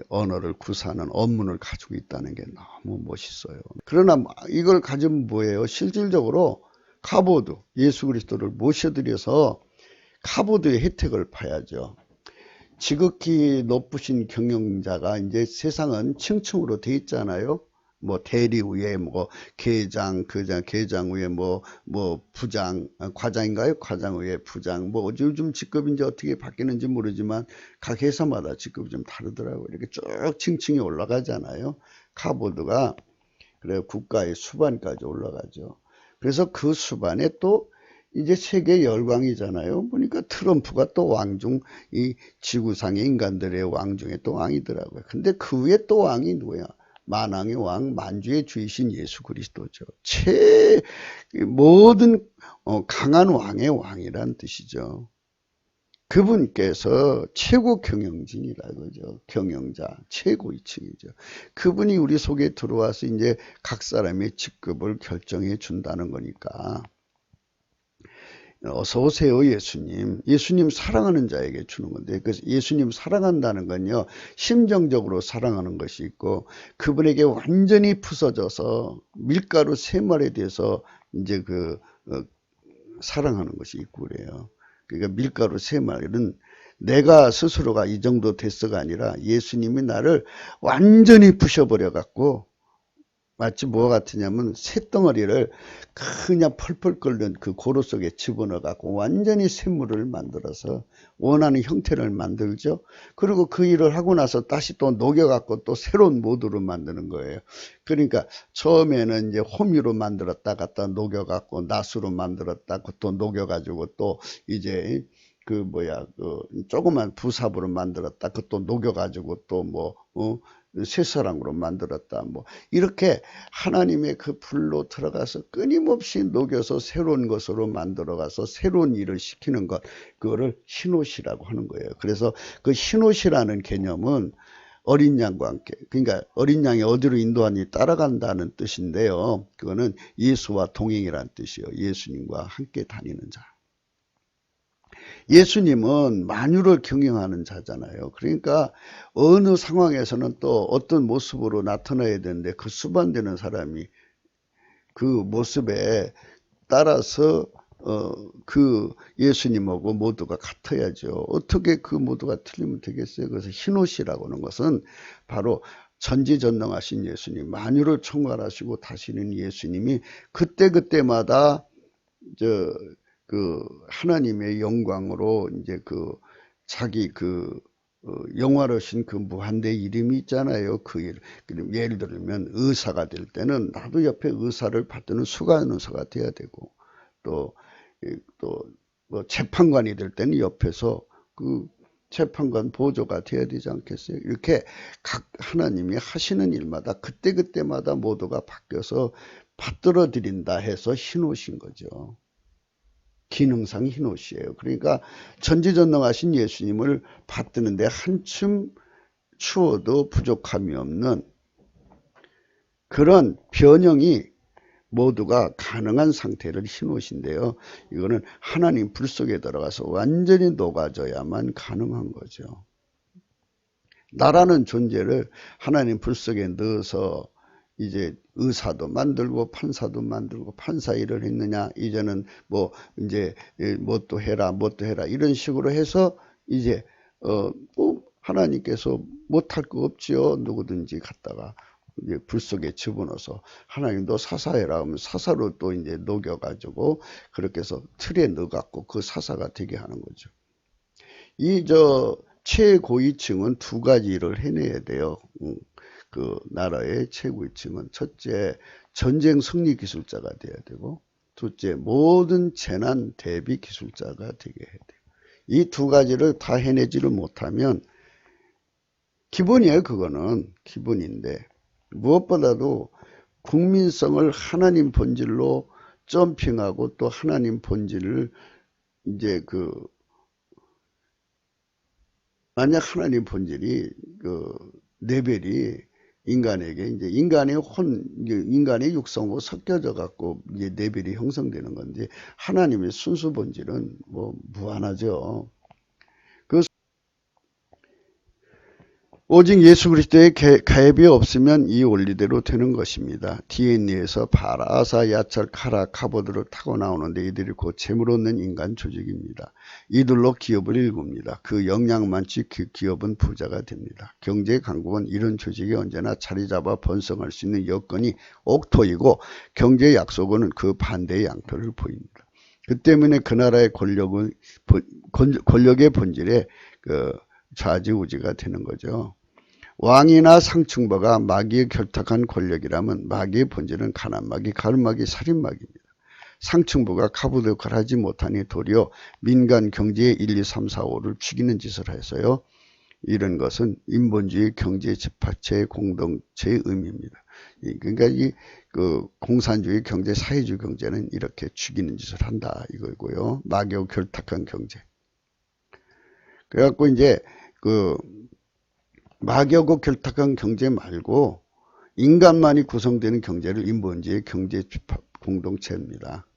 언어를 구사하는 언문을 가지고 있다는 게 너무 멋있어요. 그러나 이걸 가지면 뭐예요? 실질적으로 카보드, 예수 그리스도를 모셔드려서 카보드의 혜택을 봐야죠. 지극히 높으신 경영자가 이제 세상은 층층으로 돼 있잖아요. 뭐 대리 위에 뭐 계장 위에 뭐 부장, 과장인가요? 과장 위에 부장, 뭐 요즘 직급이 이제 어떻게 바뀌는지 모르지만 각 회사마다 직급이 좀 다르더라고요. 이렇게 쭉 층층이 올라가잖아요. 카보드가 그래 국가의 수반까지 올라가죠. 그래서 그 수반에 또 이제 세계 열강이잖아요. 보니까 트럼프가 또 왕중, 이 지구상의 인간들의 왕 중에 또 왕이더라고요. 근데 그 위에 또 왕이 누구야? 만왕의 왕, 만주의 주이신 예수 그리스도죠. 모든 강한 왕의 왕이란 뜻이죠. 그분께서 최고 경영진이라 그러죠. 경영자, 최고위층이죠. 그분이 우리 속에 들어와서 이제 각 사람의 직급을 결정해 준다는 거니까. 어서 오세요 예수님. 예수님 사랑하는 자에게 주는 건데 그래서 예수님 사랑한다는 건요 심정적으로 사랑하는 것이 있고 그분에게 완전히 부서져서 밀가루 세 마리에 대해서 이제 사랑하는 것이 있고 그래요. 그러니까 밀가루 세 마리는 내가 스스로가 이 정도 됐어가 아니라 예수님이 나를 완전히 부셔버려 갖고 마치 뭐가 같으냐면 쇳덩어리를 그냥 펄펄 끓는 그 고로 속에 집어넣어 갖고 완전히 샘물을 만들어서 원하는 형태를 만들죠. 그리고 그 일을 하고 나서 다시 또 녹여 갖고 또 새로운 모드로 만드는 거예요. 그러니까 처음에는 이제 호미로 만들었다 갖다 녹여 갖고 나수로 만들었다 또 녹여 가지고 또 이제 조그만 부삽으로 만들었다 그것도 녹여 가지고 또 쇠사랑으로 만들었다. 이렇게 하나님의 그 불로 들어가서 끊임없이 녹여서 새로운 것으로 만들어가서 새로운 일을 시키는 것, 그거를 흰옷이라고 하는 거예요. 그래서 그 흰옷이라는 개념은 어린 양과 함께, 그러니까 어린 양이 어디로 인도하니 따라간다는 뜻인데요. 그거는 예수와 동행이라는 뜻이에요. 예수님과 함께 다니는 자. 예수님은 만유를 경영하는 자잖아요. 그러니까 어느 상황에서는 또 어떤 모습으로 나타나야 되는데 그 수반되는 사람이 그 모습에 따라서 그 예수님하고 모두가 같아야죠. 어떻게 그 모두가 틀리면 되겠어요? 그래서 흰옷이라고 하는 것은 바로 전지전능하신 예수님, 만유를 총괄하시고 다스리는 예수님이 그때그때마다 그 하나님의 영광으로 이제 그 자기 영화로신 그 무한대 이름이 있잖아요. 그 일. 예를 들면 의사가 될 때는 나도 옆에 의사를 받드는 수간의사가 돼야 되고, 또 뭐 재판관이 될 때는 옆에서 그 재판관 보조가 돼야 되지 않겠어요? 이렇게 각 하나님이 하시는 일마다 그때그때마다 모두가 바뀌어서 받들어 드린다 해서 흰옷인 거죠. 기능상 흰옷이에요. 그러니까 전지전능하신 예수님을 받드는데 한층 추워도 부족함이 없는 그런 변형이 모두가 가능한 상태를 흰옷인데요. 이거는 하나님 불 속에 들어가서 완전히 녹아져야만 가능한 거죠. 나라는 존재를 하나님 불 속에 넣어서 이제 의사도 만들고 판사도 만들고 판사 일을 했느냐 이제는 뭐 이제 뭣도 해라 이런 식으로 해서 이제 뭐 하나님께서 못할 거 없지요. 누구든지 갖다가 이제 불 속에 집어넣어서 하나님도 사사해라 하면 사사로 또 이제 녹여가지고 그렇게 해서 틀에 넣어갖고 그 사사가 되게 하는 거죠. 이 최고위층은 두 가지 일을 해내야 돼요. 그 나라의 최고위층은 첫째 전쟁 승리 기술자가 돼야 되고, 둘째 모든 재난 대비 기술자가 되게 해야 돼요. 이 두 가지를 다 해내지를 못하면 기본이에요. 그거는 기본인데 무엇보다도 국민성을 하나님 본질로 점핑하고 또 하나님 본질을 이제 만약 하나님 본질이 레벨이 인간에게 이제 인간의 육성하고 섞여져 갖고 이제 레벨이 형성되는 건지 하나님의 순수 본질은 뭐 무한하죠. 오직 예수 그리스도의 가입이 없으면 이 원리대로 되는 것입니다. DNA에서 바라사, 야철, 카라, 카보드로 타고 나오는데 이들이 곧 재물 얻는 인간 조직입니다. 이들로 기업을 일굽니다. 그 역량만치 그 기업은 부자가 됩니다. 경제 강국은 이런 조직이 언제나 자리 잡아 번성할 수 있는 여건이 옥토이고 경제 약속은 그 반대의 양토를 보입니다. 그 때문에 그 나라의 권력의 본질에 좌지우지가 되는 거죠. 왕이나 상층부가 마귀의 결탁한 권력이라면 마귀의 본질은 가난마귀, 가르마귀, 살인마귀입니다. 상층부가 카부득을 하지 못하니 도리어 민간 경제의 1, 2, 3, 4, 5를 죽이는 짓을 해서요. 이런 것은 인본주의 경제 집합체의 공동체의 의미입니다. 그러니까 공산주의 경제, 사회주의 경제는 이렇게 죽이는 짓을 한다 이거고요. 마귀와 결탁한 경제. 그래갖고 이제 마귀하고 결탁한 경제 말고 인간만이 구성되는 경제를 인본주의 경제 집합 공동체입니다.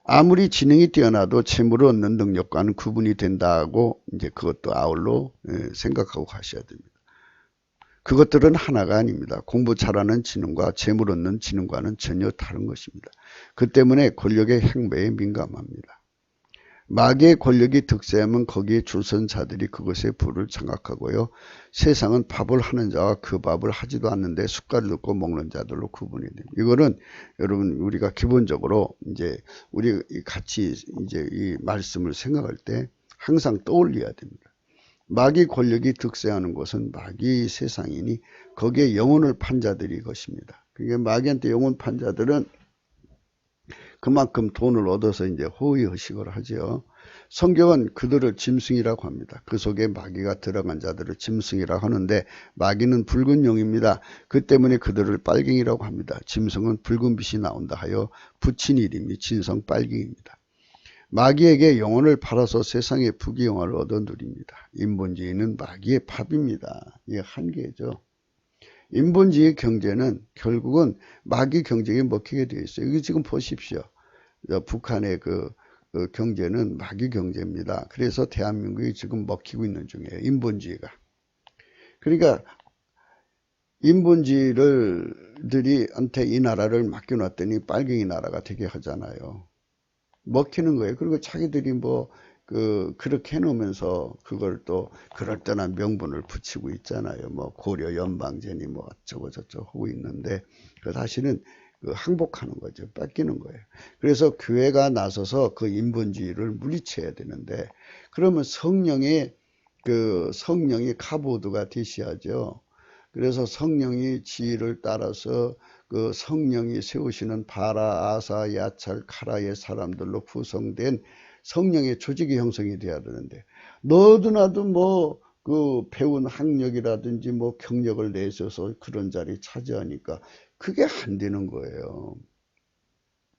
아무리 지능이 뛰어나도 재물을 얻는 능력과는 구분이 된다고 이제 그것도 아울러 생각하고 가셔야 됩니다. 그것들은 하나가 아닙니다. 공부 잘하는 지능과 재물 얻는 지능과는 전혀 다른 것입니다. 그 때문에 권력의 행배에 민감합니다. 마귀의 권력이 득세하면 거기에 줄선 자들이 그것의 부를 장악하고요. 세상은 밥을 하는 자와 그 밥을 하지도 않는데 숟갈을 넣고 먹는 자들로 구분이 됩니다. 이거는 여러분 우리가 기본적으로 이제 우리 같이 이제 이 말씀을 생각할 때 항상 떠올려야 됩니다. 마귀 권력이 득세하는 곳은 마귀 세상이니 거기에 영혼을 판 자들이 것입니다. 그러니까 마귀한테 영혼 판 자들은 그만큼 돈을 얻어서 이제 호의허식을 하죠. 성경은 그들을 짐승이라고 합니다. 그 속에 마귀가 들어간 자들을 짐승이라고 하는데 마귀는 붉은 용입니다. 그 때문에 그들을 빨갱이라고 합니다. 짐승은 붉은 빛이 나온다 하여 붙인 이름이 진성 빨갱이입니다. 마귀에게 영혼을 팔아서 세상의 부귀영화를 얻어 누립니다. 인본주의는 마귀의 밥입니다. 이게 한계죠. 인본주의 경제는 결국은 마귀 경제에 먹히게 되어 있어요. 여기 지금 보십시오. 북한의 그 경제는 마귀 경제입니다. 그래서 대한민국이 지금 먹히고 있는 중이에요. 인본주의가. 그러니까 인본주의를 국민들이한테 이 나라를 맡겨놨더니 빨갱이 나라가 되게 하잖아요. 먹히는 거예요. 그리고 자기들이 뭐 그렇게 해놓으면서 그걸 또 그럴듯한 명분을 붙이고 있잖아요. 뭐 고려 연방제니 뭐 어쩌고 저쩌고 하고 있는데 그 사실은 항복하는 거죠. 뺏기는 거예요. 그래서 교회가 나서서 그 인본주의를 물리쳐야 되는데 그러면 성령이 카보드가 되셔야죠. 그래서 성령이 지위를 따라서 그 성령이 세우시는 바라, 아사, 야찰, 카라의 사람들로 구성된 성령의 조직이 형성이 돼야 되는데 너도 나도 뭐 배운 학력이라든지 뭐 경력을 내셔서 그런 자리 차지하니까 그게 안 되는 거예요.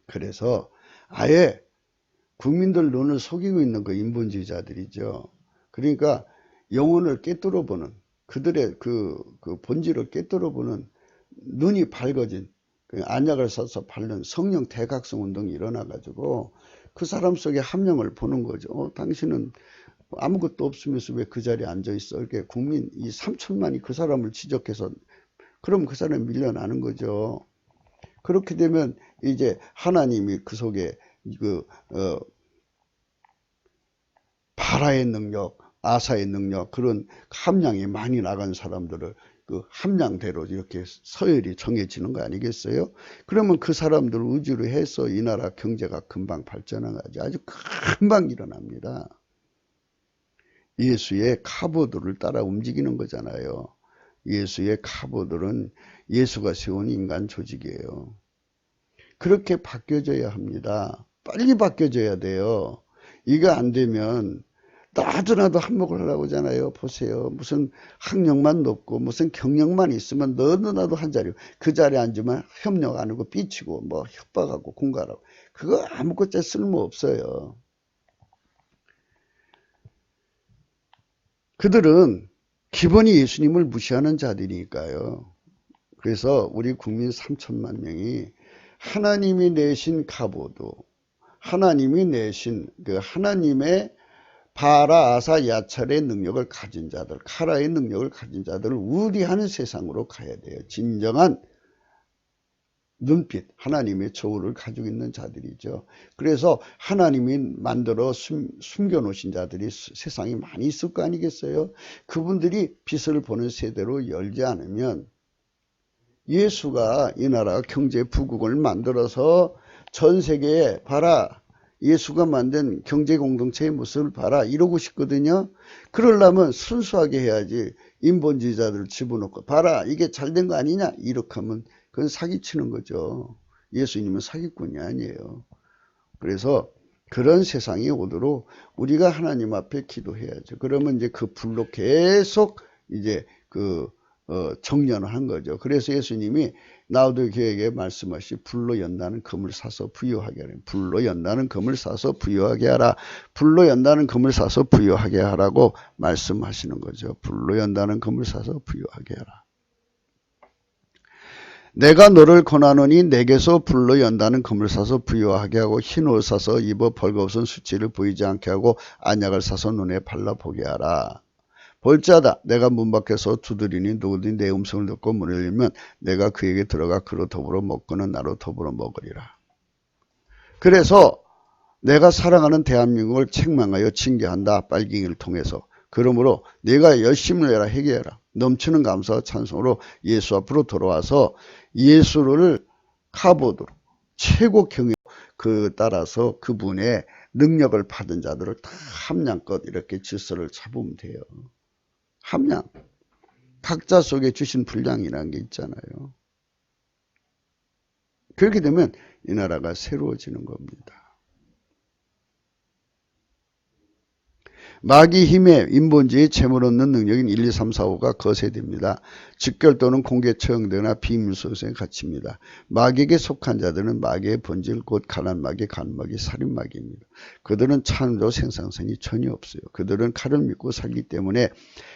그래서 아예 국민들 눈을 속이고 있는 그 인본주의자들이죠. 그러니까 영혼을 꿰뚫어보는 그들의 그 본질을 꿰뚫어보는 눈이 밝아진 안약을 써서 바른 성령 대각성 운동이 일어나가지고 그 사람 속에 함령을 보는 거죠. 당신은 아무것도 없으면서 왜 그 자리에 앉아있어? 이렇게 국민 이 3천만이 그 사람을 지적해서 그럼 그 사람이 밀려나는 거죠. 그렇게 되면 이제 하나님이 그 속에 바라의 능력, 아사의 능력 그런 함량이 많이 나간 사람들을 그 함량대로 이렇게 서열이 정해지는 거 아니겠어요? 그러면 그 사람들 의지로 해서 이 나라 경제가 금방 발전하지 아주 금방 일어납니다. 예수의 카보드를 따라 움직이는 거잖아요. 예수의 카보드는 예수가 세운 인간 조직이에요. 그렇게 바뀌어져야 합니다. 빨리 바뀌어져야 돼요. 이거 안 되면 나도 한몫을 하라고 하잖아요. 보세요. 무슨 학력만 높고 무슨 경력만 있으면 너도 나도 한 자리 그 자리에 앉으면 협력 안 하고 삐치고 뭐 협박하고 공갈하고 그거 아무것도 쓸모없어요. 그들은 기본이 예수님을 무시하는 자들이니까요. 그래서 우리 국민 3천만 명이 하나님이 내신 카보드, 하나님이 내신 그 하나님의 바라, 아사, 야찰의 능력을 가진 자들, 카라의 능력을 가진 자들을 우리하는 세상으로 가야 돼요. 진정한 눈빛, 하나님의 저울을 가지고 있는 자들이죠. 그래서 하나님이 만들어 숨겨놓으신 자들이 세상에 많이 있을 거 아니겠어요? 그분들이 빛을 보는 세대로 열지 않으면 예수가 이 나라 경제 부국을 만들어서 전 세계에 봐라. 예수가 만든 경제 공동체의 모습을 봐라 이러고 싶거든요. 그러려면 순수하게 해야지. 인본주의자들을 집어넣고 봐라 이게 잘된 거 아니냐 이렇게 하면 그건 사기치는 거죠. 예수님은 사기꾼이 아니에요. 그래서 그런 세상이 오도록 우리가 하나님 앞에 기도해야죠. 그러면 이제 그 불로 계속 이제 정련을 한 거죠. 그래서 예수님이 나우도교에게 말씀하시 불로 연다는 금을 사서 부유하게 하라. 불로 연다는 금을 사서 부유하게 하라. 불로 연다는 금을 사서 부유하게 하라고 말씀하시는 거죠. 불로 연다는 금을 사서 부유하게 하라. 내가 너를 권하노니 내게서 불로 연다는 금을 사서 부유하게 하고 흰 옷 사서 입어 벌거벗은 수치를 보이지 않게 하고 안약을 사서 눈에 발라보게 하라. 볼지어다 내가 문 밖에서 두드리니 누구든지 내 음성을 듣고 문을 열면 내가 그에게 들어가 그로 더불어 먹고는 나로 더불어 먹으리라. 그래서 내가 사랑하는 대한민국을 책망하여 징계한다. 빨갱이를 통해서. 그러므로 내가 열심을 내라 회개해라. 넘치는 감사와 찬송으로 예수 앞으로 돌아와서 예수를 카보드로 최고 경외 따라서 그분의 능력을 받은 자들을 다 함량껏 이렇게 질서를 잡으면 돼요. 함량. 각자 속에 주신 분량이라는 게 있잖아요. 그렇게 되면 이 나라가 새로워지는 겁니다. 마귀 힘에 인본주의 재물 얻는 능력인 1, 2, 3, 4, 5가 거세됩니다. 직결 또는 공개 처형되거나 비밀소생에 갇힙니다. 마귀에게 속한 자들은 마귀의 본질 곧 가난 마귀, 간마귀, 살인마귀입니다. 그들은 창조 생산성이 전혀 없어요. 그들은 칼을 믿고 살기 때문에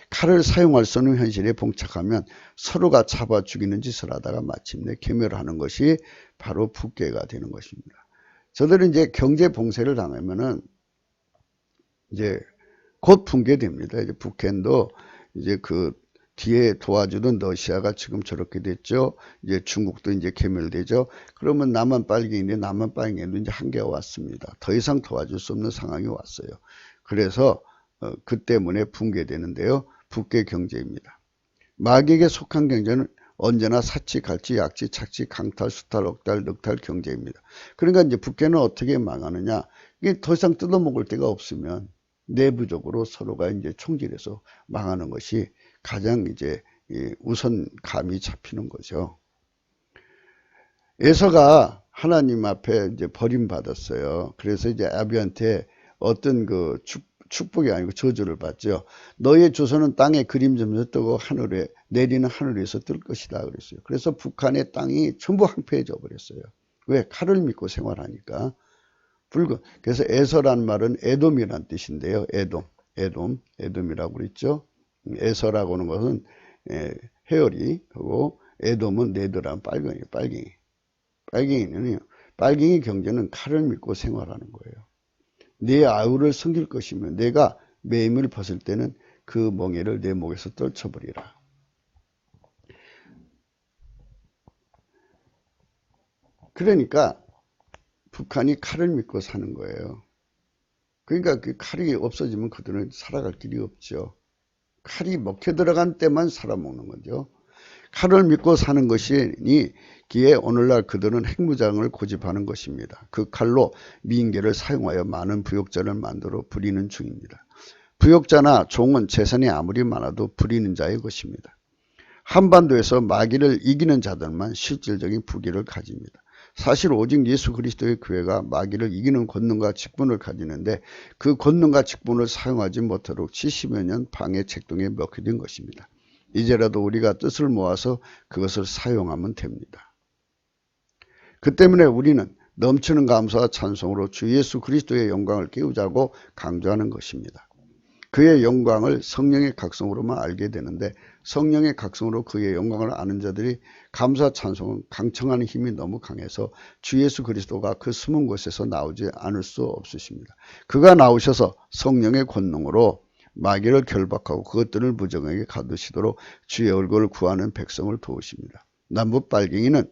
칼을 사용할 수 없는 현실에 봉착하면 서로가 잡아 죽이는 짓을 하다가 마침내 괴멸하는 것이 바로 북괴가 되는 것입니다. 저들은 이제 경제 봉쇄를 당하면은 이제 곧 붕괴됩니다. 이제 북한도 이제 뒤에 도와주던 러시아가 지금 저렇게 됐죠. 이제 중국도 이제 괴멸되죠. 그러면 남한 빨갱이인데 남한 빨갱이도 이제 한계가 왔습니다. 더 이상 도와줄 수 없는 상황이 왔어요. 그래서 그 때문에 붕괴되는데요. 북괴 경제입니다. 마귀에게 속한 경제는 언제나 사치, 갈치, 약치, 착치, 강탈, 수탈, 억탈, 넉탈 경제입니다. 그러니까 이제 북괴는 어떻게 망하느냐? 이게 더 이상 뜯어먹을 데가 없으면 내부적으로 서로가 이제 총질해서 망하는 것이 가장 이제 우선 감이 잡히는 거죠. 에서가 하나님 앞에 이제 버림받았어요. 그래서 이제 아비한테 어떤 그 축복이 아니고 저주를 받죠. 너의 조선은 땅에 그림점에서 뜨고 하늘에 내리는 하늘에서 뜰 것이다 그랬어요. 그래서 북한의 땅이 전부 황폐해져 버렸어요. 왜? 칼을 믿고 생활하니까. 그래서 에서란 말은 에돔이란 뜻인데요. 에돔이라고 그랬죠. 에서라고 하는 것은 헤어리 하고 에돔은 네드란 빨갱이는요. 빨갱이 경제는 칼을 믿고 생활하는 거예요. 내 아우를 섬길 것이면 내가 매임을 벗을 때는 그 멍에를 내 목에서 떨쳐버리라. 그러니까 북한이 칼을 믿고 사는 거예요. 그러니까 그 칼이 없어지면 그들은 살아갈 길이 없죠. 칼이 먹혀 들어간 때만 살아먹는 거죠. 칼을 믿고 사는 것이기에 오늘날 그들은 핵무장을 고집하는 것입니다. 그 칼로 미인계를 사용하여 많은 부역자를 만들어 부리는 중입니다. 부역자나 종은 재산이 아무리 많아도 부리는 자의 것입니다. 한반도에서 마귀를 이기는 자들만 실질적인 부귀를 가집니다. 사실 오직 예수 그리스도의 교회가 마귀를 이기는 권능과 직분을 가지는데 그 권능과 직분을 사용하지 못하도록 70여 년 방해 책동에 먹혀진 것입니다. 이제라도 우리가 뜻을 모아서 그것을 사용하면 됩니다. 그 때문에 우리는 넘치는 감사와 찬송으로 주 예수 그리스도의 영광을 깨우자고 강조하는 것입니다. 그의 영광을 성령의 각성으로만 알게 되는데 성령의 각성으로 그의 영광을 아는 자들이 감사 찬송은 강청하는 힘이 너무 강해서 주 예수 그리스도가 그 숨은 곳에서 나오지 않을 수 없으십니다. 그가 나오셔서 성령의 권능으로 마귀를 결박하고 그것들을 무정하게 가두시도록 주의 얼굴을 구하는 백성을 도우십니다. 남북 빨갱이는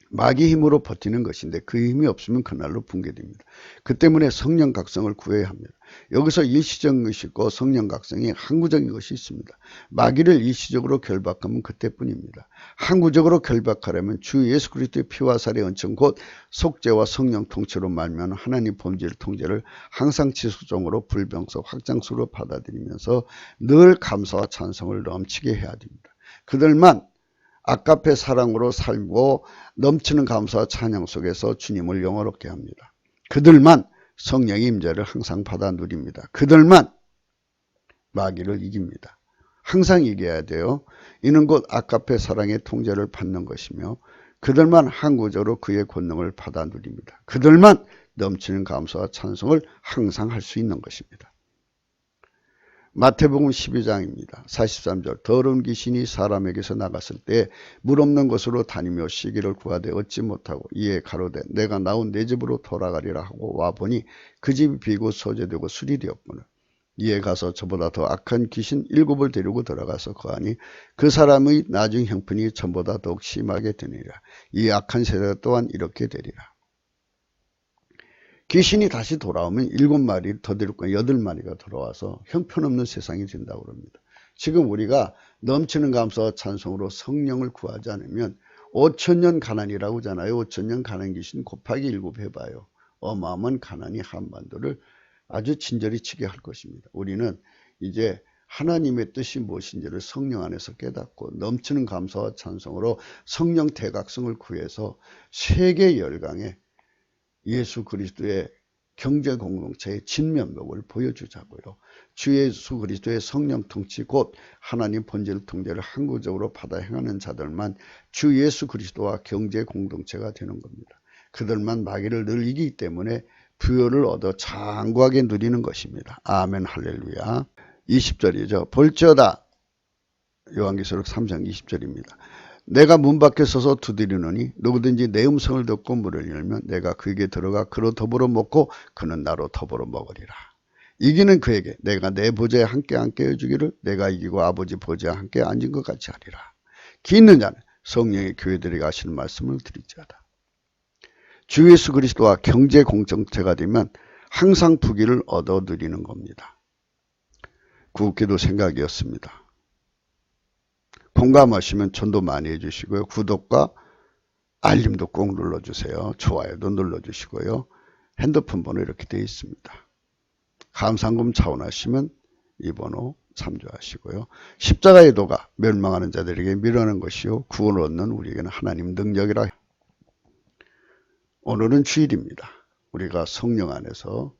마귀 힘으로 버티는 것인데 그 힘이 없으면 그날로 붕괴됩니다. 그 때문에 성령 각성을 구해야 합니다. 여기서 일시적인 것이 있고 성령 각성이 항구적인 것이 있습니다. 마귀를 일시적으로 결박하면 그때뿐입니다. 항구적으로 결박하려면 주 예수 그리스도의 피와 살의 은총 곧 속죄와 성령 통치로 말미암아 하나님 범죄를 통제를 항상 지속적으로 불병석 확장수로 받아들이면서 늘 감사와 찬송을 넘치게 해야 됩니다. 그들만 아까페 사랑으로 살고 넘치는 감사와 찬양 속에서 주님을 영화롭게 합니다. 그들만 성령의 임재를 항상 받아 누립니다. 그들만 마귀를 이깁니다. 항상 이겨야 돼요. 이는 곧 아까페 사랑의 통제를 받는 것이며 그들만 항구적으로 그의 권능을 받아 누립니다. 그들만 넘치는 감사와 찬송을 항상 할 수 있는 것입니다. 마태복음 12장입니다. 43절 더러운 귀신이 사람에게서 나갔을 때 물 없는 곳으로 다니며 쉬기를 구하되 얻지 못하고 이에 가로되 내가 나온 내 집으로 돌아가리라 하고 와보니 그 집이 비고 소재되고 수리되었구나. 이에 가서 저보다 더 악한 귀신 7을 데리고 들어가서 거하니 그 사람의 나중 형편이 전보다 더욱 심하게 되니라. 이 악한 세대 또한 이렇게 되리라. 귀신이 다시 돌아오면 7마리 더 데리고 8마리가 돌아와서 형편없는 세상이 된다고 합니다. 지금 우리가 넘치는 감사와 찬송으로 성령을 구하지 않으면 5천년 가난이라고 하잖아요. 5천년 가난 귀신 곱하기 7 해봐요. 어마어마한 가난이 한반도를 아주 친절히 치게 할 것입니다. 우리는 이제 하나님의 뜻이 무엇인지를 성령 안에서 깨닫고 넘치는 감사와 찬송으로 성령 대각성을 구해서 세계 열강에 예수 그리스도의 경제 공동체의 진면목을 보여주자고요. 주 예수 그리스도의 성령 통치 곧 하나님 본질 통제를 항구적으로 받아 행하는 자들만 주 예수 그리스도와 경제 공동체가 되는 겁니다. 그들만 마귀를 늘 이기기 때문에 부여를 얻어 장구하게 누리는 것입니다. 아멘 할렐루야. 20절이죠. 볼지어다 요한계시록 3장 20절입니다. 내가 문 밖에 서서 두드리노니 누구든지 내 음성을 듣고 문을 열면 내가 그에게 들어가 그로 더불어 먹고 그는 나로 더불어 먹으리라. 이기는 그에게 내가 내 보좌에 함께 해주기를 내가 이기고 아버지 보좌에 함께 앉은 것 같이 하리라. 기 있는 자는 성령의 교회들에게 하시는 말씀을 드리지어다. 주 예수 그리스도와 경제 공동체가 되면 항상 부귀를 얻어 누리는 겁니다. 구기도 생각이었습니다. 공감하시면 전도 많이 해주시고요. 구독과 알림도 꼭 눌러주세요. 좋아요도 눌러주시고요. 핸드폰 번호 이렇게 되어 있습니다. 감상금 차원하시면 이 번호 참조하시고요. 십자가의 도가 멸망하는 자들에게 미련한 것이요 구원을 얻는 우리에게는 하나님 능력이라. 오늘은 주일입니다. 우리가 성령 안에서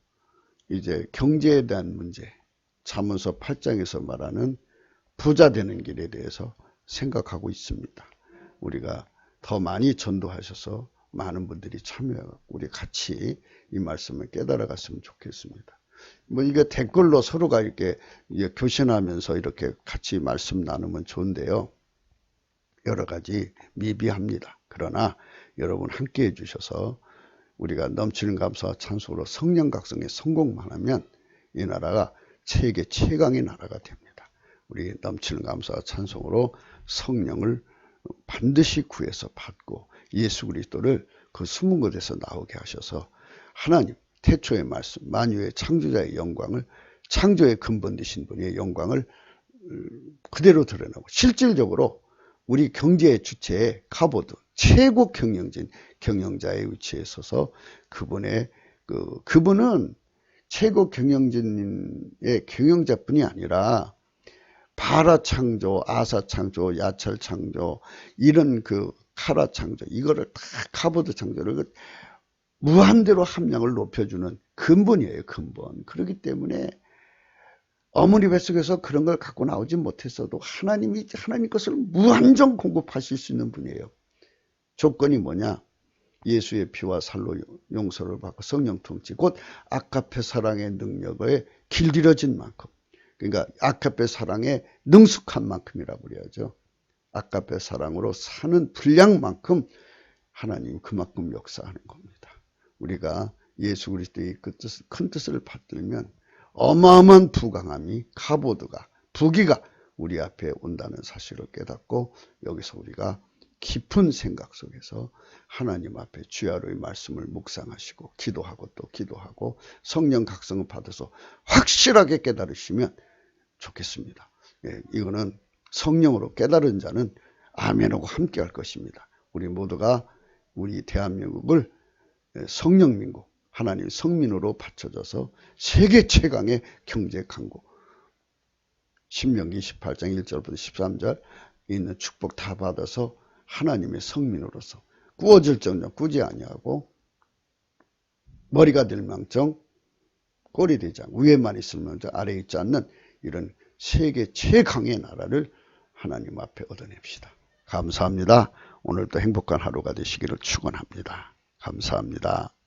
이제 경제에 대한 문제, 잠언서 8장에서 말하는 부자 되는 길에 대해서 생각하고 있습니다. 우리가 더 많이 전도하셔서 많은 분들이 참여하고 우리 같이 이 말씀을 깨달아 갔으면 좋겠습니다. 뭐 이게 댓글로 서로가 이렇게 교신하면서 이렇게 같이 말씀 나누면 좋은데요. 여러 가지 미비합니다. 그러나 여러분 함께 해주셔서 우리가 넘치는 감사와 찬송으로 성령 각성에 성공만 하면 이 나라가 세계 최강의 나라가 됩니다. 우리 넘치는 감사와 찬송으로 성령을 반드시 구해서 받고 예수 그리스도를 그 숨은 곳에서 나오게 하셔서 하나님 태초의 말씀 만유의 창조자의 영광을 창조의 근본 되신 분의 영광을 그대로 드러나고 실질적으로 우리 경제의 주체의 카보드 최고 경영진 경영자의 위치에 서서 그분은 최고 경영진의 경영자뿐이 아니라 바라 창조, 아사 창조, 야철 창조, 이런 카라 창조, 이거를 다 카보드 창조를 무한대로 함량을 높여주는 근본이에요, 근본. 그렇기 때문에 어머니 뱃속에서 그런 걸 갖고 나오지 못했어도 하나님 것을 무한정 공급하실 수 있는 분이에요. 조건이 뭐냐? 예수의 피와 살로 용서를 받고 성령 통치, 곧 아카페 사랑의 능력에 길들여진 만큼. 그러니까 아카페 사랑에 능숙한 만큼이라고 그래야죠. 아카페 사랑으로 사는 분량만큼 하나님 그만큼 역사하는 겁니다. 우리가 예수 그리스도의 큰 뜻을 받들면 어마어마한 부강함이 카보드가 부귀가 우리 앞에 온다는 사실을 깨닫고 여기서 우리가 깊은 생각 속에서 하나님 앞에 주야로의 말씀을 묵상하시고 기도하고 또 기도하고 성령 각성을 받아서 확실하게 깨달으시면 좋겠습니다. 예, 이거는 성령으로 깨달은 자는 아멘하고 함께 할 것입니다. 우리 모두가 우리 대한민국을 성령민국 하나님 성민으로 받쳐져서 세계 최강의 경제 강국 신명기 28장 1절부터 13절 있는 축복 다 받아서 하나님의 성민으로서 꾸어질정령 꾸지 아니하고 머리가 될 망정 꼴이 되지 않고 위에만 있으면 아래에 있지 않는 이런 세계 최강의 나라를 하나님 앞에 얻어냅시다. 감사합니다. 오늘도 행복한 하루가 되시기를 축원합니다. 감사합니다.